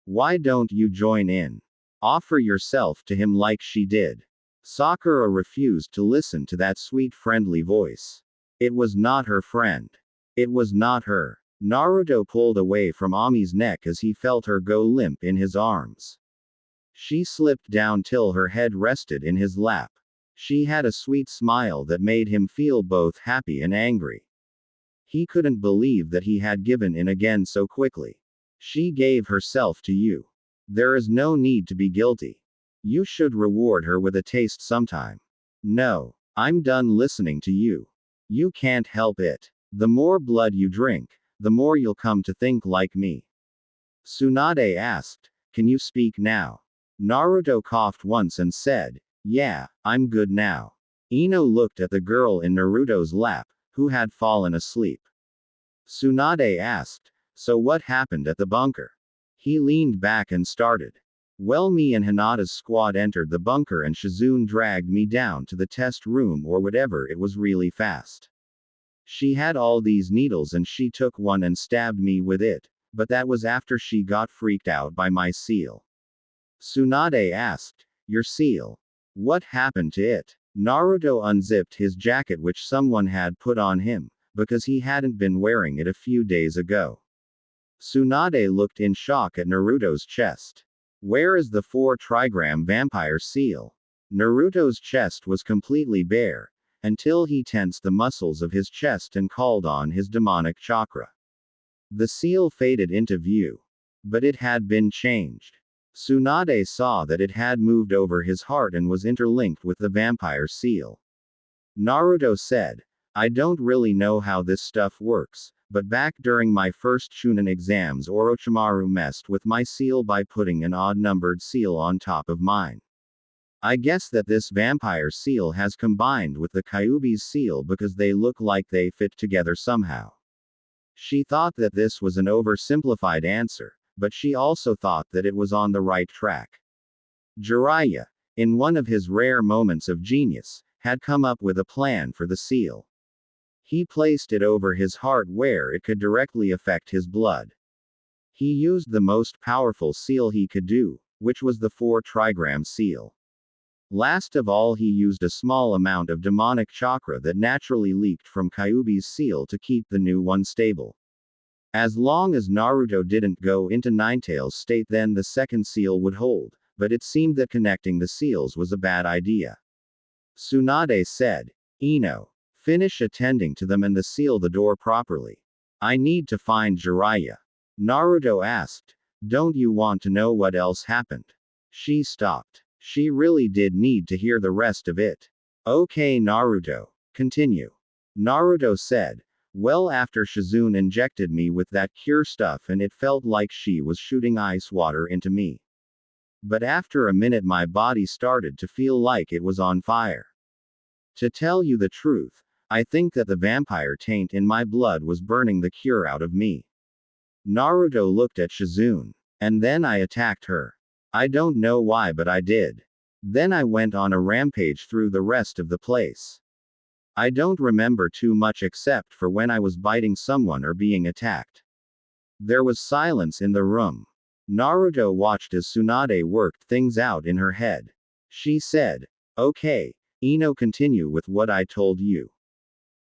Why don't you join in? Offer yourself to him like she did." Sakura refused to listen to that sweet friendly voice. It was not her friend. It was not her. Naruto pulled away from Ami's neck as he felt her go limp in his arms. She slipped down till her head rested in his lap. She had a sweet smile that made him feel both happy and angry. He couldn't believe that he had given in again so quickly. "She gave herself to you. There is no need to be guilty. You should reward her with a taste sometime." "No. I'm done listening to you. You can't help it. The more blood you drink, the more you'll come to think like me." Tsunade asked, "Can you speak now?" Naruto coughed once and said, "Yeah, I'm good now." Ino looked at the girl in Naruto's lap, who had fallen asleep. Tsunade asked, "So what happened at the bunker?" He leaned back and started. "Well, me and Hinata's squad entered the bunker and Shizune dragged me down to the test room or whatever it was really fast. She had all these needles and she took one and stabbed me with it, but that was after she got freaked out by my seal." Tsunade asked, "Your seal? What happened to it?" Naruto unzipped his jacket which someone had put on him, because he hadn't been wearing it a few days ago. Tsunade looked in shock at Naruto's chest. "Where is the 4-trigram vampire seal?" Naruto's chest was completely bare, until he tensed the muscles of his chest and called on his demonic chakra. The seal faded into view. But it had been changed. Tsunade saw that it had moved over his heart and was interlinked with the vampire seal. Naruto said, "I don't really know how this stuff works, but back during my first Chunin exams Orochimaru messed with my seal by putting an odd-numbered seal on top of mine. I guess that this vampire seal has combined with the Kyuubi's seal because they look like they fit together somehow." She thought that this was an oversimplified answer, but she also thought that it was on the right track. Jiraiya, in one of his rare moments of genius, had come up with a plan for the seal. He placed it over his heart where it could directly affect his blood. He used the most powerful seal he could do, which was the 4-trigram seal. Last of all, he used a small amount of demonic chakra that naturally leaked from Kyuubi's seal to keep the new one stable. As long as Naruto didn't go into Ninetales' state, then the second seal would hold, but it seemed that connecting the seals was a bad idea. Tsunade said, "Ino, finish attending to them and seal the door properly. I need to find Jiraiya." Naruto asked, "Don't you want to know what else happened?" She stopped. She really did need to hear the rest of it. "Okay, Naruto, continue." Naruto said, "Well, after Shizune injected me with that cure stuff and it felt like she was shooting ice water into me. But after a minute my body started to feel like it was on fire. To tell you the truth, I think that the vampire taint in my blood was burning the cure out of me." Naruto looked at Shizune. "And then I attacked her. I don't know why, but I did. Then I went on a rampage through the rest of the place. I don't remember too much except for when I was biting someone or being attacked." There was silence in the room. Naruto watched as Tsunade worked things out in her head. She said, "Okay, Ino, continue with what I told you.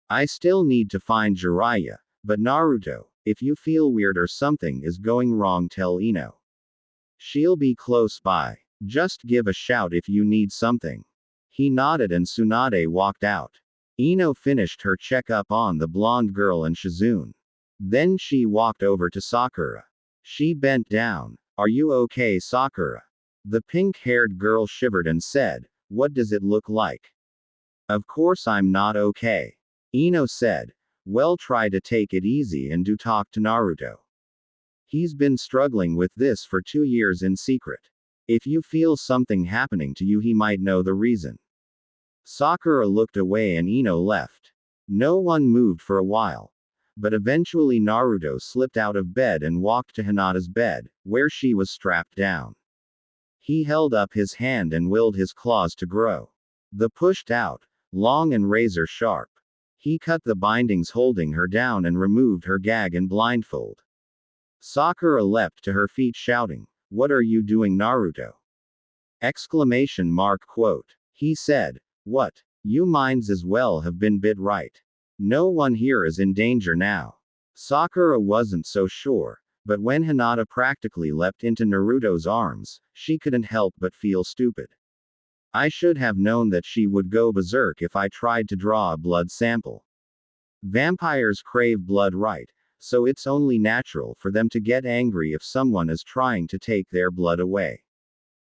I still need to find Jiraiya, but Naruto, if you feel weird or something is going wrong, tell Ino. She'll be close by. Just give a shout if you need something." He nodded and Tsunade walked out. Ino finished her checkup on the blonde girl and Shizune. Then she walked over to Sakura. She bent down. "Are you okay, Sakura?" The pink-haired girl shivered and said, "What does it look like?" "Of course I'm not okay." Ino said, "Well, try to take it easy and do talk to Naruto. He's been struggling with this for 2 years in secret. If you feel something happening to you, he might know the reason." Sakura looked away and Ino left. No one moved for a while. But eventually Naruto slipped out of bed and walked to Hinata's bed, where she was strapped down. He held up his hand and willed his claws to grow. They pushed out, long and razor sharp. He cut the bindings holding her down and removed her gag and blindfold. Sakura leapt to her feet shouting, "What are you doing, Naruto?" Exclamation mark quote. He said, "What? You minds as well have been bit right. No one here is in danger now." Sakura wasn't so sure, but when Hinata practically leapt into Naruto's arms, she couldn't help but feel stupid. "I should have known that she would go berserk if I tried to draw a blood sample. Vampires crave blood, right? So it's only natural for them to get angry if someone is trying to take their blood away.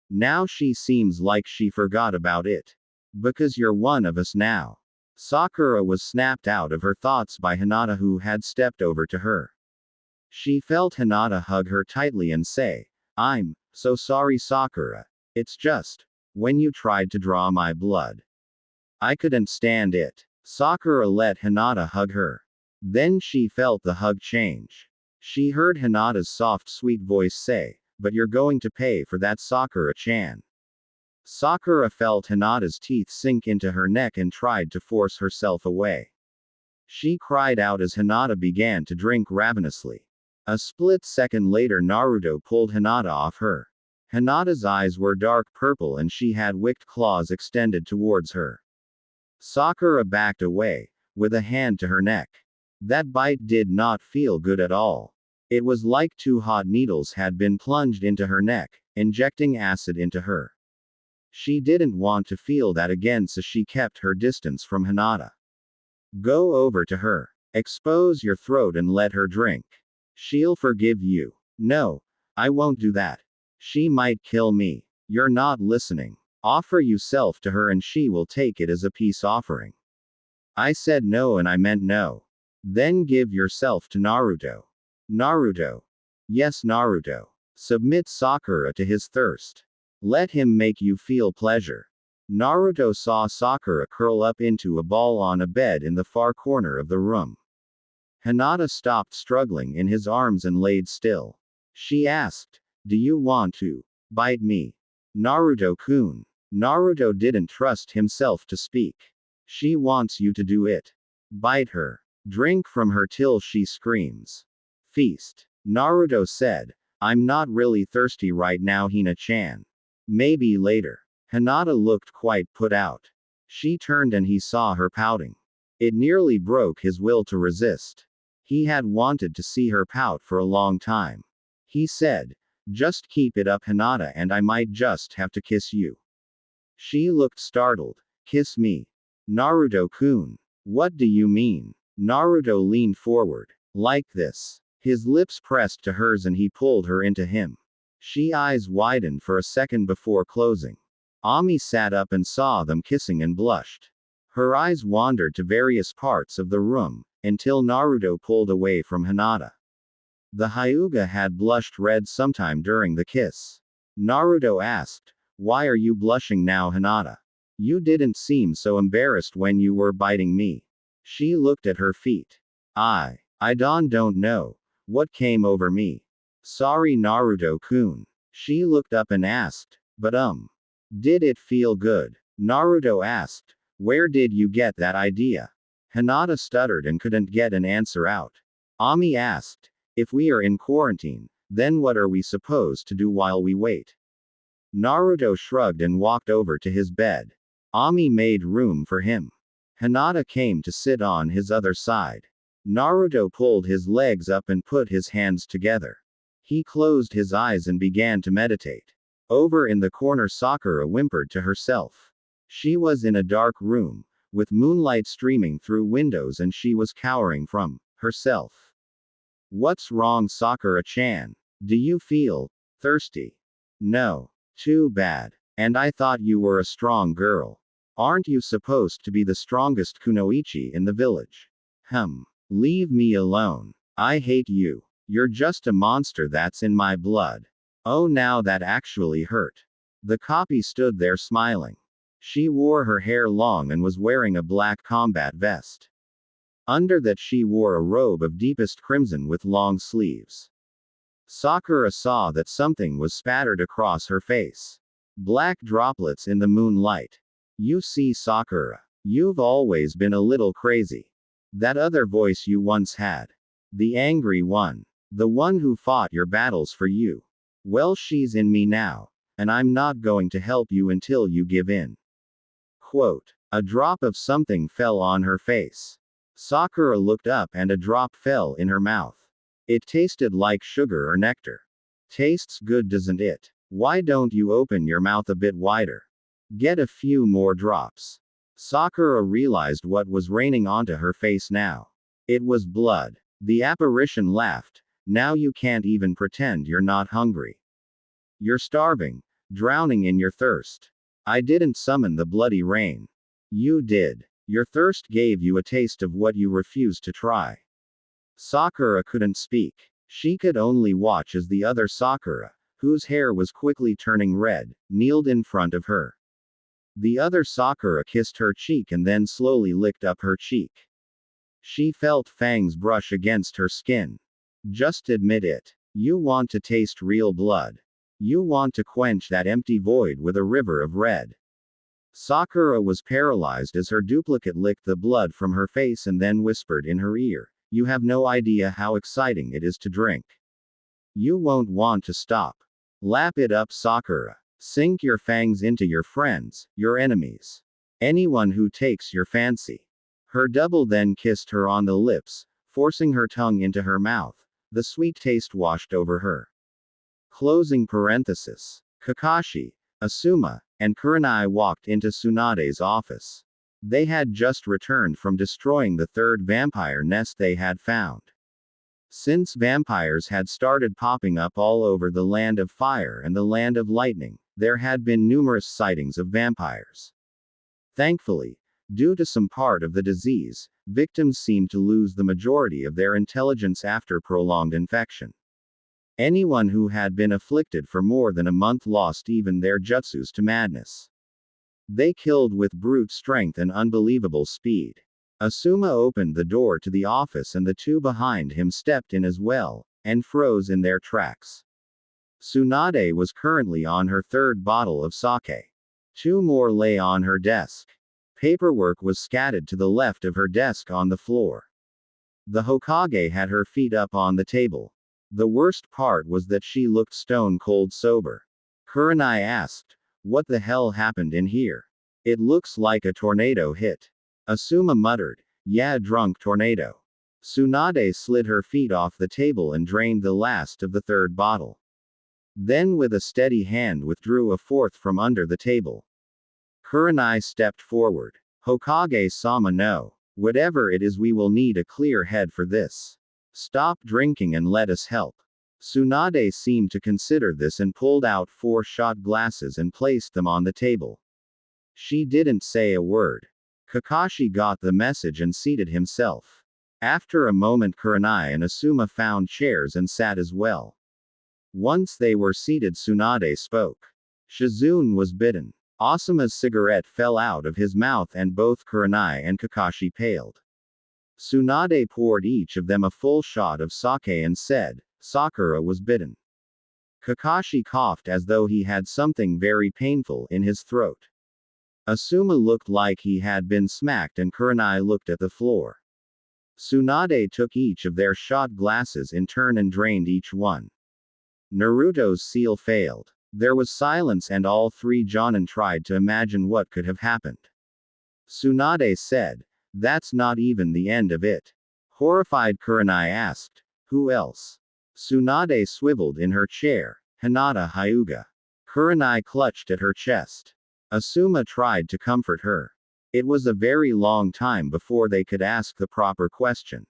Now she seems like she forgot about it. Because you're one of us now." Sakura was snapped out of her thoughts by Hinata, who had stepped over to her. She felt Hinata hug her tightly and say, "I'm so sorry, Sakura. It's just, when you tried to draw my blood, I couldn't stand it." Sakura let Hinata hug her. Then she felt the hug change. She heard Hinata's soft, sweet voice say, "But you're going to pay for that, Sakura-chan." Sakura felt Hinata's teeth sink into her neck and tried to force herself away. She cried out as Hinata began to drink ravenously. A split second later, Naruto pulled Hinata off her. Hinata's eyes were dark purple and she had wicked claws extended towards her. Sakura backed away, with a hand to her neck. That bite did not feel good at all. It was like 2 hot needles had been plunged into her neck, injecting acid into her. She didn't want to feel that again, so she kept her distance from Hinata. "Go over to her. Expose your throat and let her drink. She'll forgive you." "No, I won't do that. She might kill me." "You're not listening. Offer yourself to her and she will take it as a peace offering." "I said no and I meant no." "Then give yourself to Naruto." "Naruto." "Yes, Naruto. Submit Sakura to his thirst. Let him make you feel pleasure." Naruto saw Sakura curl up into a ball on a bed in the far corner of the room. Hinata stopped struggling in his arms and laid still. She asked, "Do you want to bite me, Naruto-kun?" Naruto didn't trust himself to speak. "She wants you to do it. Bite her. Drink from her till she screams. Feast." Naruto said, "I'm not really thirsty right now, Hina-chan. Maybe later." Hinata looked quite put out. She turned and he saw her pouting. It nearly broke his will to resist. He had wanted to see her pout for a long time. He said, "Just keep it up, Hinata, and I might just have to kiss you." She looked startled. "Kiss me? Naruto-kun. What do you mean?" Naruto leaned forward. "Like this." His lips pressed to hers and he pulled her into him. She eyes widened for a second before closing. Ami sat up and saw them kissing and blushed. Her eyes wandered to various parts of the room, until Naruto pulled away from Hinata. The Hyuga had blushed red sometime during the kiss. Naruto asked, "Why are you blushing now, Hinata? You didn't seem so embarrassed when you were biting me." She looked at her feet. I don't know what came over me. Sorry, Naruto-kun." She looked up and asked, "But did it feel good?" Naruto asked, "Where did you get that idea?" Hinata stuttered and couldn't get an answer out. Ami asked, "If we are in quarantine, then what are we supposed to do while we wait?" Naruto shrugged and walked over to his bed. Ami made room for him. Hinata came to sit on his other side. Naruto pulled his legs up and put his hands together. He closed his eyes and began to meditate. Over in the corner, Sakura whimpered to herself. She was in a dark room, with moonlight streaming through windows, and she was cowering from herself. "What's wrong, Sakura-chan? Do you feel thirsty?" "No. Too bad. And I thought you were a strong girl. Aren't you supposed to be the strongest kunoichi in the village?" Leave me alone. I hate you. You're just a monster that's in my blood." "Oh, now that actually hurt." The copy stood there smiling. She wore her hair long and was wearing a black combat vest. Under that she wore a robe of deepest crimson with long sleeves. Sakura saw that something was spattered across her face. Black droplets in the moonlight. "You see, Sakura. You've always been a little crazy. That other voice you once had. The angry one. The one who fought your battles for you. Well, she's in me now. And I'm not going to help you until you give in." Quote. A drop of something fell on her face. Sakura looked up and a drop fell in her mouth. It tasted like sugar or nectar. "Tastes good, doesn't it? Why don't you open your mouth a bit wider? Get a few more drops." Sakura realized what was raining onto her face now. It was blood. The apparition laughed. "Now you can't even pretend you're not hungry. You're starving, drowning in your thirst. I didn't summon the bloody rain. You did. Your thirst gave you a taste of what you refused to try." Sakura couldn't speak. She could only watch as the other Sakura, whose hair was quickly turning red, kneeled in front of her. The other Sakura kissed her cheek and then slowly licked up her cheek. She felt fangs brush against her skin. "Just admit it. You want to taste real blood. You want to quench that empty void with a river of red." Sakura was paralyzed as her duplicate licked the blood from her face and then whispered in her ear, "You have no idea how exciting it is to drink. You won't want to stop. Lap it up, Sakura. Sink your fangs into your friends, your enemies. Anyone who takes your fancy." Her double then kissed her on the lips, forcing her tongue into her mouth. The sweet taste washed over her. Closing parenthesis. Kakashi, Asuma, and Kurenai walked into Tsunade's office. They had just returned from destroying the third vampire nest they had found. Since vampires had started popping up all over the Land of Fire and the Land of Lightning, there had been numerous sightings of vampires. Thankfully, due to some part of the disease, victims seemed to lose the majority of their intelligence after prolonged infection. Anyone who had been afflicted for more than a month lost even their jutsus to madness. They killed with brute strength and unbelievable speed. Asuma opened the door to the office and the two behind him stepped in as well, and froze in their tracks. Tsunade was currently on her third bottle of sake. Two more lay on her desk. Paperwork was scattered to the left of her desk on the floor. The Hokage had her feet up on the table. The worst part was that she looked stone cold sober. Kurenai asked, "What the hell happened in here? It looks like a tornado hit." Asuma muttered, "Yeah, drunk tornado." Tsunade slid her feet off the table and drained the last of the third bottle. Then with a steady hand withdrew a fourth from under the table. Kurenai stepped forward. "Hokage-sama, no. Whatever it is, we will need a clear head for this. Stop drinking and let us help." Tsunade seemed to consider this and pulled out 4 shot glasses and placed them on the table. She didn't say a word. Kakashi got the message and seated himself. After a moment, Kurenai and Asuma found chairs and sat as well. Once they were seated, Tsunade spoke. Shizune was bitten. Asuma's cigarette fell out of his mouth and both Kurenai and Kakashi paled. Tsunade poured each of them a full shot of sake and said, "Sakura was bitten." Kakashi coughed as though he had something very painful in his throat. Asuma looked like he had been smacked and Kurenai looked at the floor. Tsunade took each of their shot glasses in turn and drained each one. Naruto's seal failed. There was silence and all 3 jonin tried to imagine what could have happened. Tsunade said, "That's not even the end of it." Horrified Kurenai asked, "Who else?" Tsunade swiveled in her chair. "Hinata Hyuga." Kurenai clutched at her chest. Asuma tried to comfort her. It was a very long time before they could ask the proper question.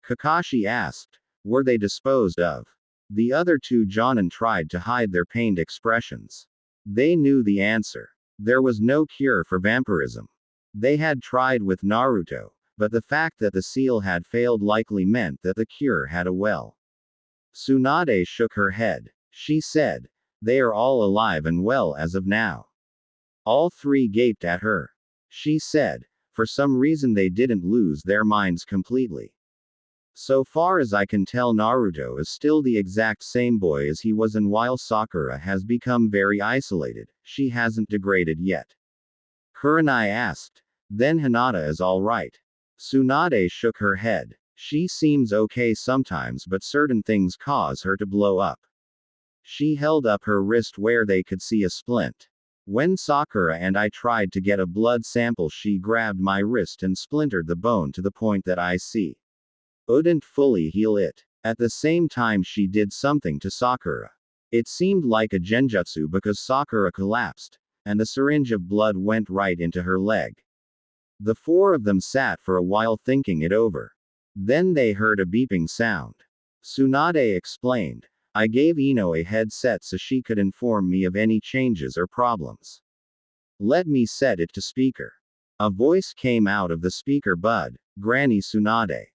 Kakashi asked, "Were they disposed of?" The other 2 jonin tried to hide their pained expressions. They knew the answer. There was no cure for vampirism. They had tried with Naruto, but the fact that the seal had failed likely meant that the cure had a well. Tsunade shook her head. She said, "They are all alive and well as of now." All 3 gaped at her. She said, "For some reason they didn't lose their minds completely. So far as I can tell, Naruto is still the exact same boy as he was, and while Sakura has become very isolated, she hasn't degraded yet." Kurenai asked, "Then Hinata is alright?" Tsunade shook her head. "She seems okay sometimes, but certain things cause her to blow up." She held up her wrist where they could see a splint. "When Sakura and I tried to get a blood sample, she grabbed my wrist and splintered the bone to the point that I couldn't fully heal it. At the same time, she did something to Sakura. It seemed like a genjutsu because Sakura collapsed, and the syringe of blood went right into her leg." The 4 of them sat for a while thinking it over. Then they heard a beeping sound. Tsunade explained, "I gave Ino a headset so she could inform me of any changes or problems. Let me set it to speaker." A voice came out of the speaker bud, "Granny Tsunade.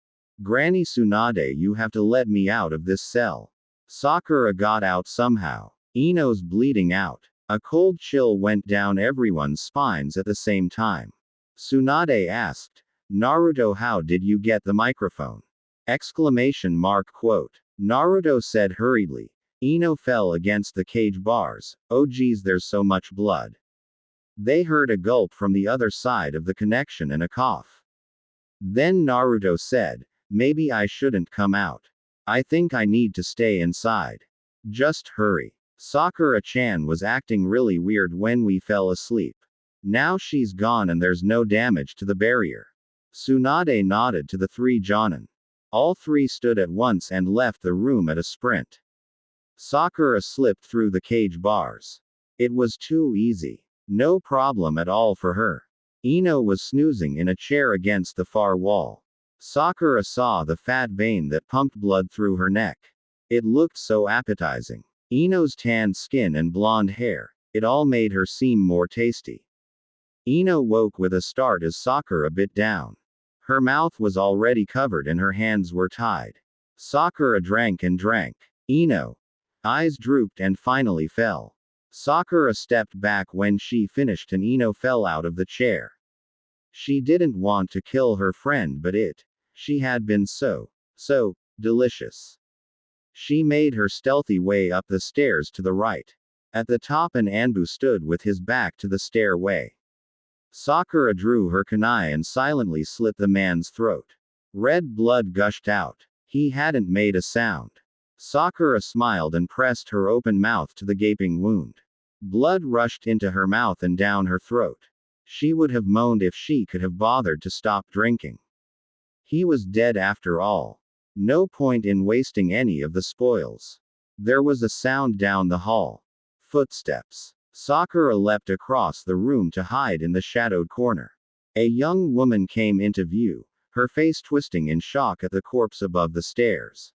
Granny Tsunade, you have to let me out of this cell. Sakura got out somehow. Ino's bleeding out." A cold chill went down everyone's spines at the same time. Tsunade asked, "Naruto, how did you get the microphone?" Quote. Naruto said hurriedly, "Ino fell against the cage bars. Oh geez, there's so much blood." They heard a gulp from the other side of the connection and a cough. Then Naruto said, "Maybe I shouldn't come out. I think I need to stay inside. Just hurry. Sakura-chan was acting really weird when we fell asleep. Now she's gone and there's no damage to the barrier." Tsunade nodded to the 3 jonin. All 3 stood at once and left the room at a sprint. Sakura slipped through the cage bars. It was too easy. No problem at all for her. Ino was snoozing in a chair against the far wall. Sakura saw the fat vein that pumped blood through her neck. It looked so appetizing. Ino's tanned skin and blonde hair, it all made her seem more tasty. Ino woke with a start as Sakura bit down. Her mouth was already covered and her hands were tied. Sakura drank and drank. Ino eyes drooped and finally fell. Sakura stepped back when she finished and Ino fell out of the chair. She didn't want to kill her friend, but she had been so delicious. She made her stealthy way up the stairs to the right. At the top, an Anbu stood with his back to the stairway. Sakura drew her kunai and silently slit the man's throat. Red blood gushed out. He hadn't made a sound. Sakura smiled and pressed her open mouth to the gaping wound. Blood rushed into her mouth and down her throat. She would have moaned if she could have bothered to stop drinking. He was dead after all. No point in wasting any of the spoils. There was a sound down the hall. Footsteps. Sakura leapt across the room to hide in the shadowed corner. A young woman came into view, her face twisting in shock at the corpse above the stairs.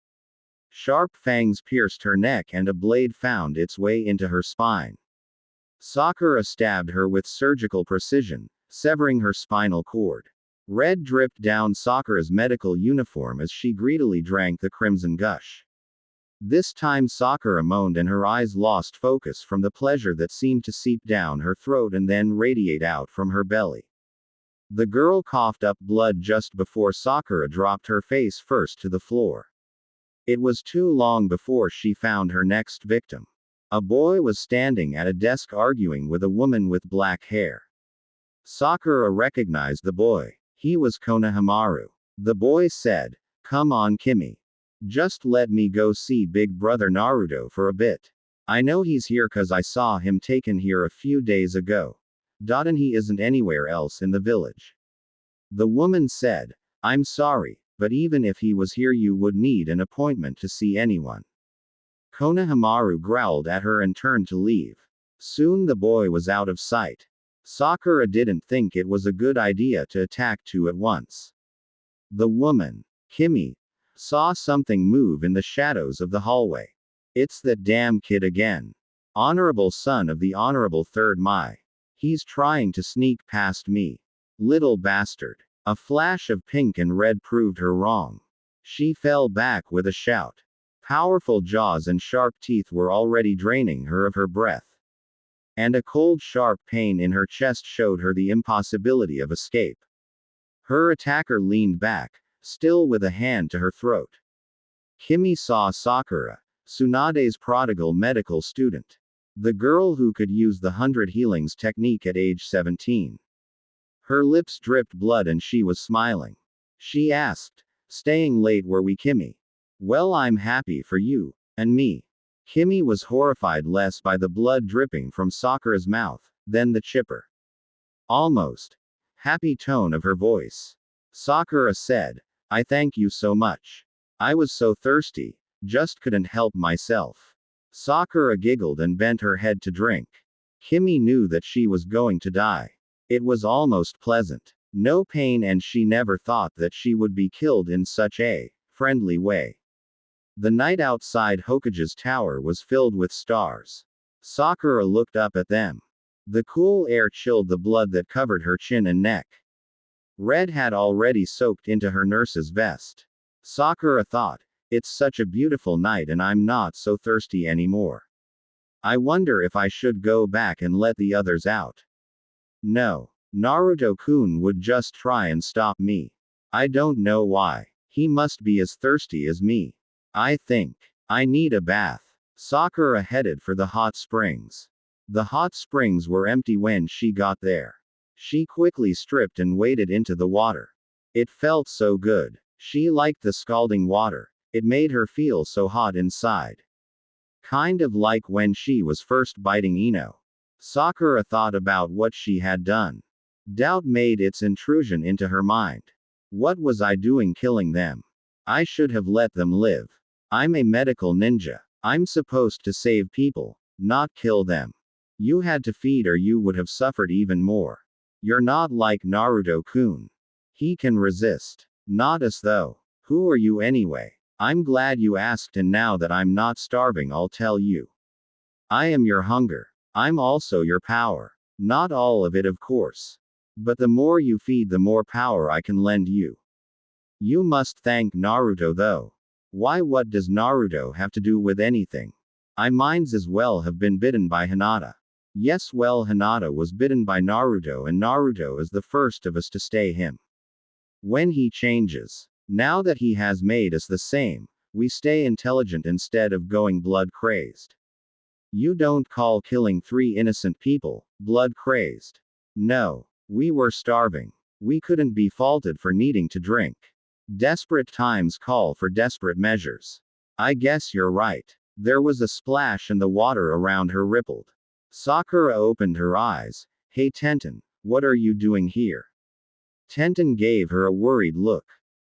Sharp fangs pierced her neck and a blade found its way into her spine. Sakura stabbed her with surgical precision, severing her spinal cord. Red dripped down Sakura's medical uniform as she greedily drank the crimson gush. This time Sakura moaned and her eyes lost focus from the pleasure that seemed to seep down her throat and then radiate out from her belly. The girl coughed up blood just before Sakura dropped her face first to the floor. It was too long before she found her next victim. A boy was standing at a desk arguing with a woman with black hair. Sakura recognized the boy. He was Konohamaru. The boy said, "Come on, Kimi. Just let me go see Big Brother Naruto for a bit. I know he's here 'cause I saw him taken here a few days ago. And he isn't anywhere else in the village." The woman said, "I'm sorry, but even if he was here you would need an appointment to see anyone." Konohamaru growled at her and turned to leave. Soon the boy was out of sight. Sakura didn't think it was a good idea to attack two at once. The woman, Kimi, saw something move in the shadows of the hallway. "It's that damn kid again. Honorable son of the Honorable Third Mai. He's trying to sneak past me. Little bastard." A flash of pink and red proved her wrong. She fell back with a shout. Powerful jaws and sharp teeth were already draining her of her breath. And a cold sharp pain in her chest showed her the impossibility of escape. Her attacker leaned back, still with a hand to her throat. Kimi saw Sakura, Tsunade's prodigal medical student. The girl who could use the 100 healings technique at age 17. Her lips dripped blood and she was smiling. She asked, "Staying late were we, Kimi?" "Well, I'm happy for you. And me." Kimi was horrified less by the blood dripping from Sakura's mouth, than the chipper, almost happy tone of her voice. Sakura said, "I thank you so much. I was so thirsty, just couldn't help myself." Sakura giggled and bent her head to drink. Kimi knew that she was going to die. It was almost pleasant. No pain, and she never thought that she would be killed in such a friendly way. The night outside Hokage's tower was filled with stars. Sakura looked up at them. The cool air chilled the blood that covered her chin and neck. Red had already soaked into her nurse's vest. Sakura thought, "It's such a beautiful night and I'm not so thirsty anymore. I wonder if I should go back and let the others out. No. Naruto-kun would just try and stop me. I don't know why. He must be as thirsty as me. I think I need a bath." Sakura headed for the hot springs. The hot springs were empty when she got there. She quickly stripped and waded into the water. It felt so good. She liked the scalding water. It made her feel so hot inside. Kind of like when she was first biting Ino. Sakura thought about what she had done. Doubt made its intrusion into her mind. What was I doing killing them? I should have let them live. I'm a medical ninja. I'm supposed to save people, not kill them. You had to feed or you would have suffered even more. You're not like Naruto-kun. He can resist. Not us though. Who are you anyway? I'm glad you asked, and now that I'm not starving I'll tell you. I am your hunger. I'm also your power. Not all of it, of course. But the more you feed, the more power I can lend you. You must thank Naruto though. Why, what does Naruto have to do with anything? I might as well have been bitten by Hinata. Yes, well, Hinata was bitten by Naruto, and Naruto is the first of us to stay him. When he changes, now that he has made us the same, we stay intelligent instead of going blood crazed. You don't call killing 3 innocent people blood crazed. No. We were starving. We couldn't be faulted for needing to drink. Desperate times call for desperate measures. I guess you're right. There was a splash and the water around her rippled. Sakura opened her eyes. Hey Tenten, what are you doing here? Tenten gave her a worried look.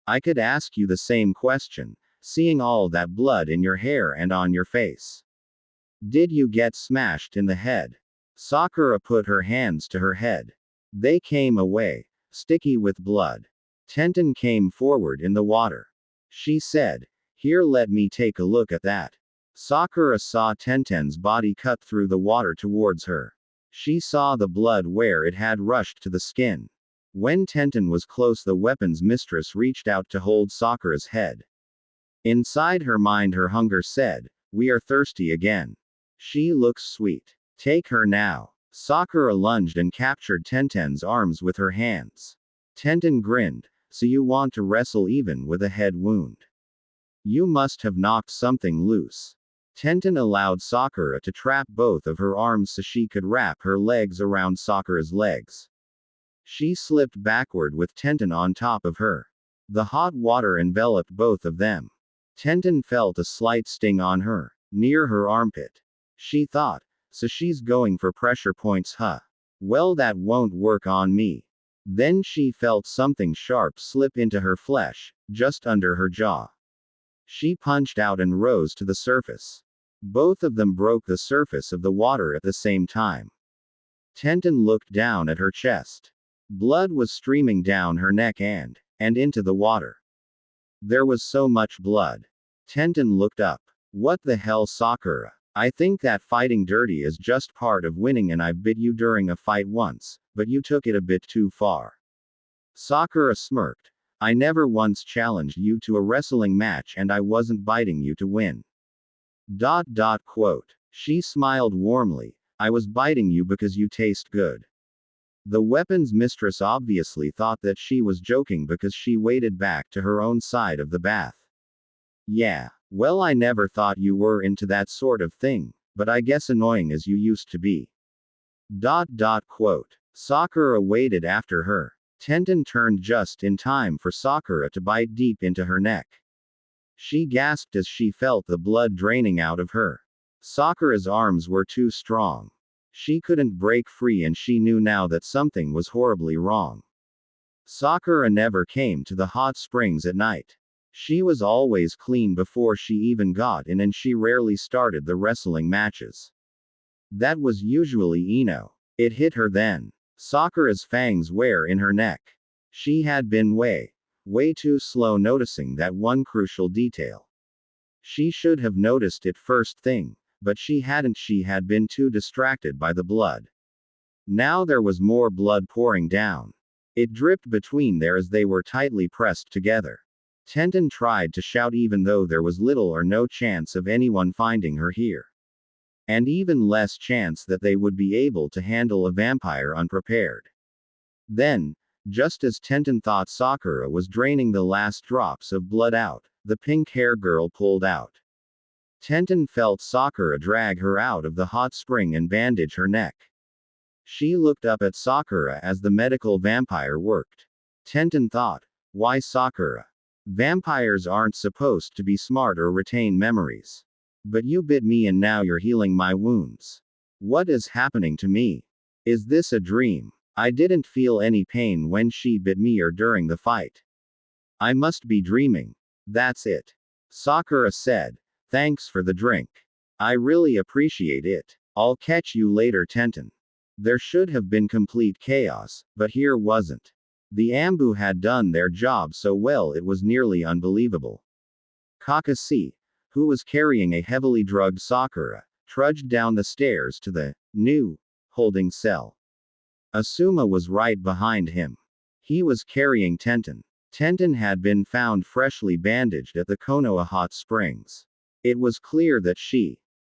I could ask you the same question, seeing all that blood in your hair and on your face. Did you get smashed in the head? Sakura put her hands to her head. They came away, sticky with blood. Tenten came forward in the water. She said, "Here, let me take a look at that." Sakura saw Tenten's body cut through the water towards her. She saw the blood where it had rushed to the skin. When Tenten was close, the weapon's mistress reached out to hold Sakura's head. Inside her mind, her hunger said, "We are thirsty again. She looks sweet. Take her now." Sakura lunged and captured Tenten's arms with her hands. Tenten grinned, "So you want to wrestle even with a head wound? You must have knocked something loose." Tenten allowed Sakura to trap both of her arms so she could wrap her legs around Sakura's legs. She slipped backward with Tenten on top of her. The hot water enveloped both of them. Tenten felt a slight sting on her, near her armpit. She thought, so she's going for pressure points, huh? Well, that won't work on me. Then she felt something sharp slip into her flesh, just under her jaw. She punched out and rose to the surface. Both of them broke the surface of the water at the same time. Tenten looked down at her chest. Blood was streaming down her neck and into the water. There was so much blood. Tenten looked up. What the hell, Sakura? I think that fighting dirty is just part of winning, and I've bit you during a fight once, but you took it a bit too far. Sakura smirked. I never once challenged you to a wrestling match, and I wasn't biting you to win. Quote. She smiled warmly. I was biting you because you taste good. The weapon's mistress obviously thought that she was joking because she waded back to her own side of the bath. Yeah, well, I never thought you were into that sort of thing, but I guess annoying as you used to be. Quote. Sakura waded after her. Tenten turned just in time for Sakura to bite deep into her neck. She gasped as she felt the blood draining out of her. Sakura's arms were too strong. She couldn't break free, and she knew now that something was horribly wrong. Sakura never came to the hot springs at night. She was always clean before she even got in, and she rarely started the wrestling matches. That was usually Ino. It hit her then. Sakura's fangs were in her neck. She had been way too slow noticing that one crucial detail. She should have noticed it first thing, but she hadn't. She had been too distracted by the blood. Now there was more blood pouring down. It dripped between there as they were tightly pressed together. Tenten tried to shout, even though there was little or no chance of anyone finding her here. And even less chance that they would be able to handle a vampire unprepared. Then, just as Tenten thought Sakura was draining the last drops of blood out, the pink-haired girl pulled out. Tenten felt Sakura drag her out of the hot spring and bandage her neck. She looked up at Sakura as the medical vampire worked. Tenten thought, why Sakura? Vampires aren't supposed to be smart or retain memories. But you bit me and now you're healing my wounds. What is happening to me? Is this a dream? I didn't feel any pain when she bit me or during the fight. I must be dreaming. That's it. Sakura said. Thanks for the drink. I really appreciate it. I'll catch you later, Tenten. There should have been complete chaos, but here wasn't. The Ambu had done their job so well it was nearly unbelievable. Kakashi, who was carrying a heavily drugged Sakura, trudged down the stairs to the new holding cell. Asuma was right behind him. He was carrying Tenten. Tenten had been found freshly bandaged at the Konoha hot springs. It was clear that she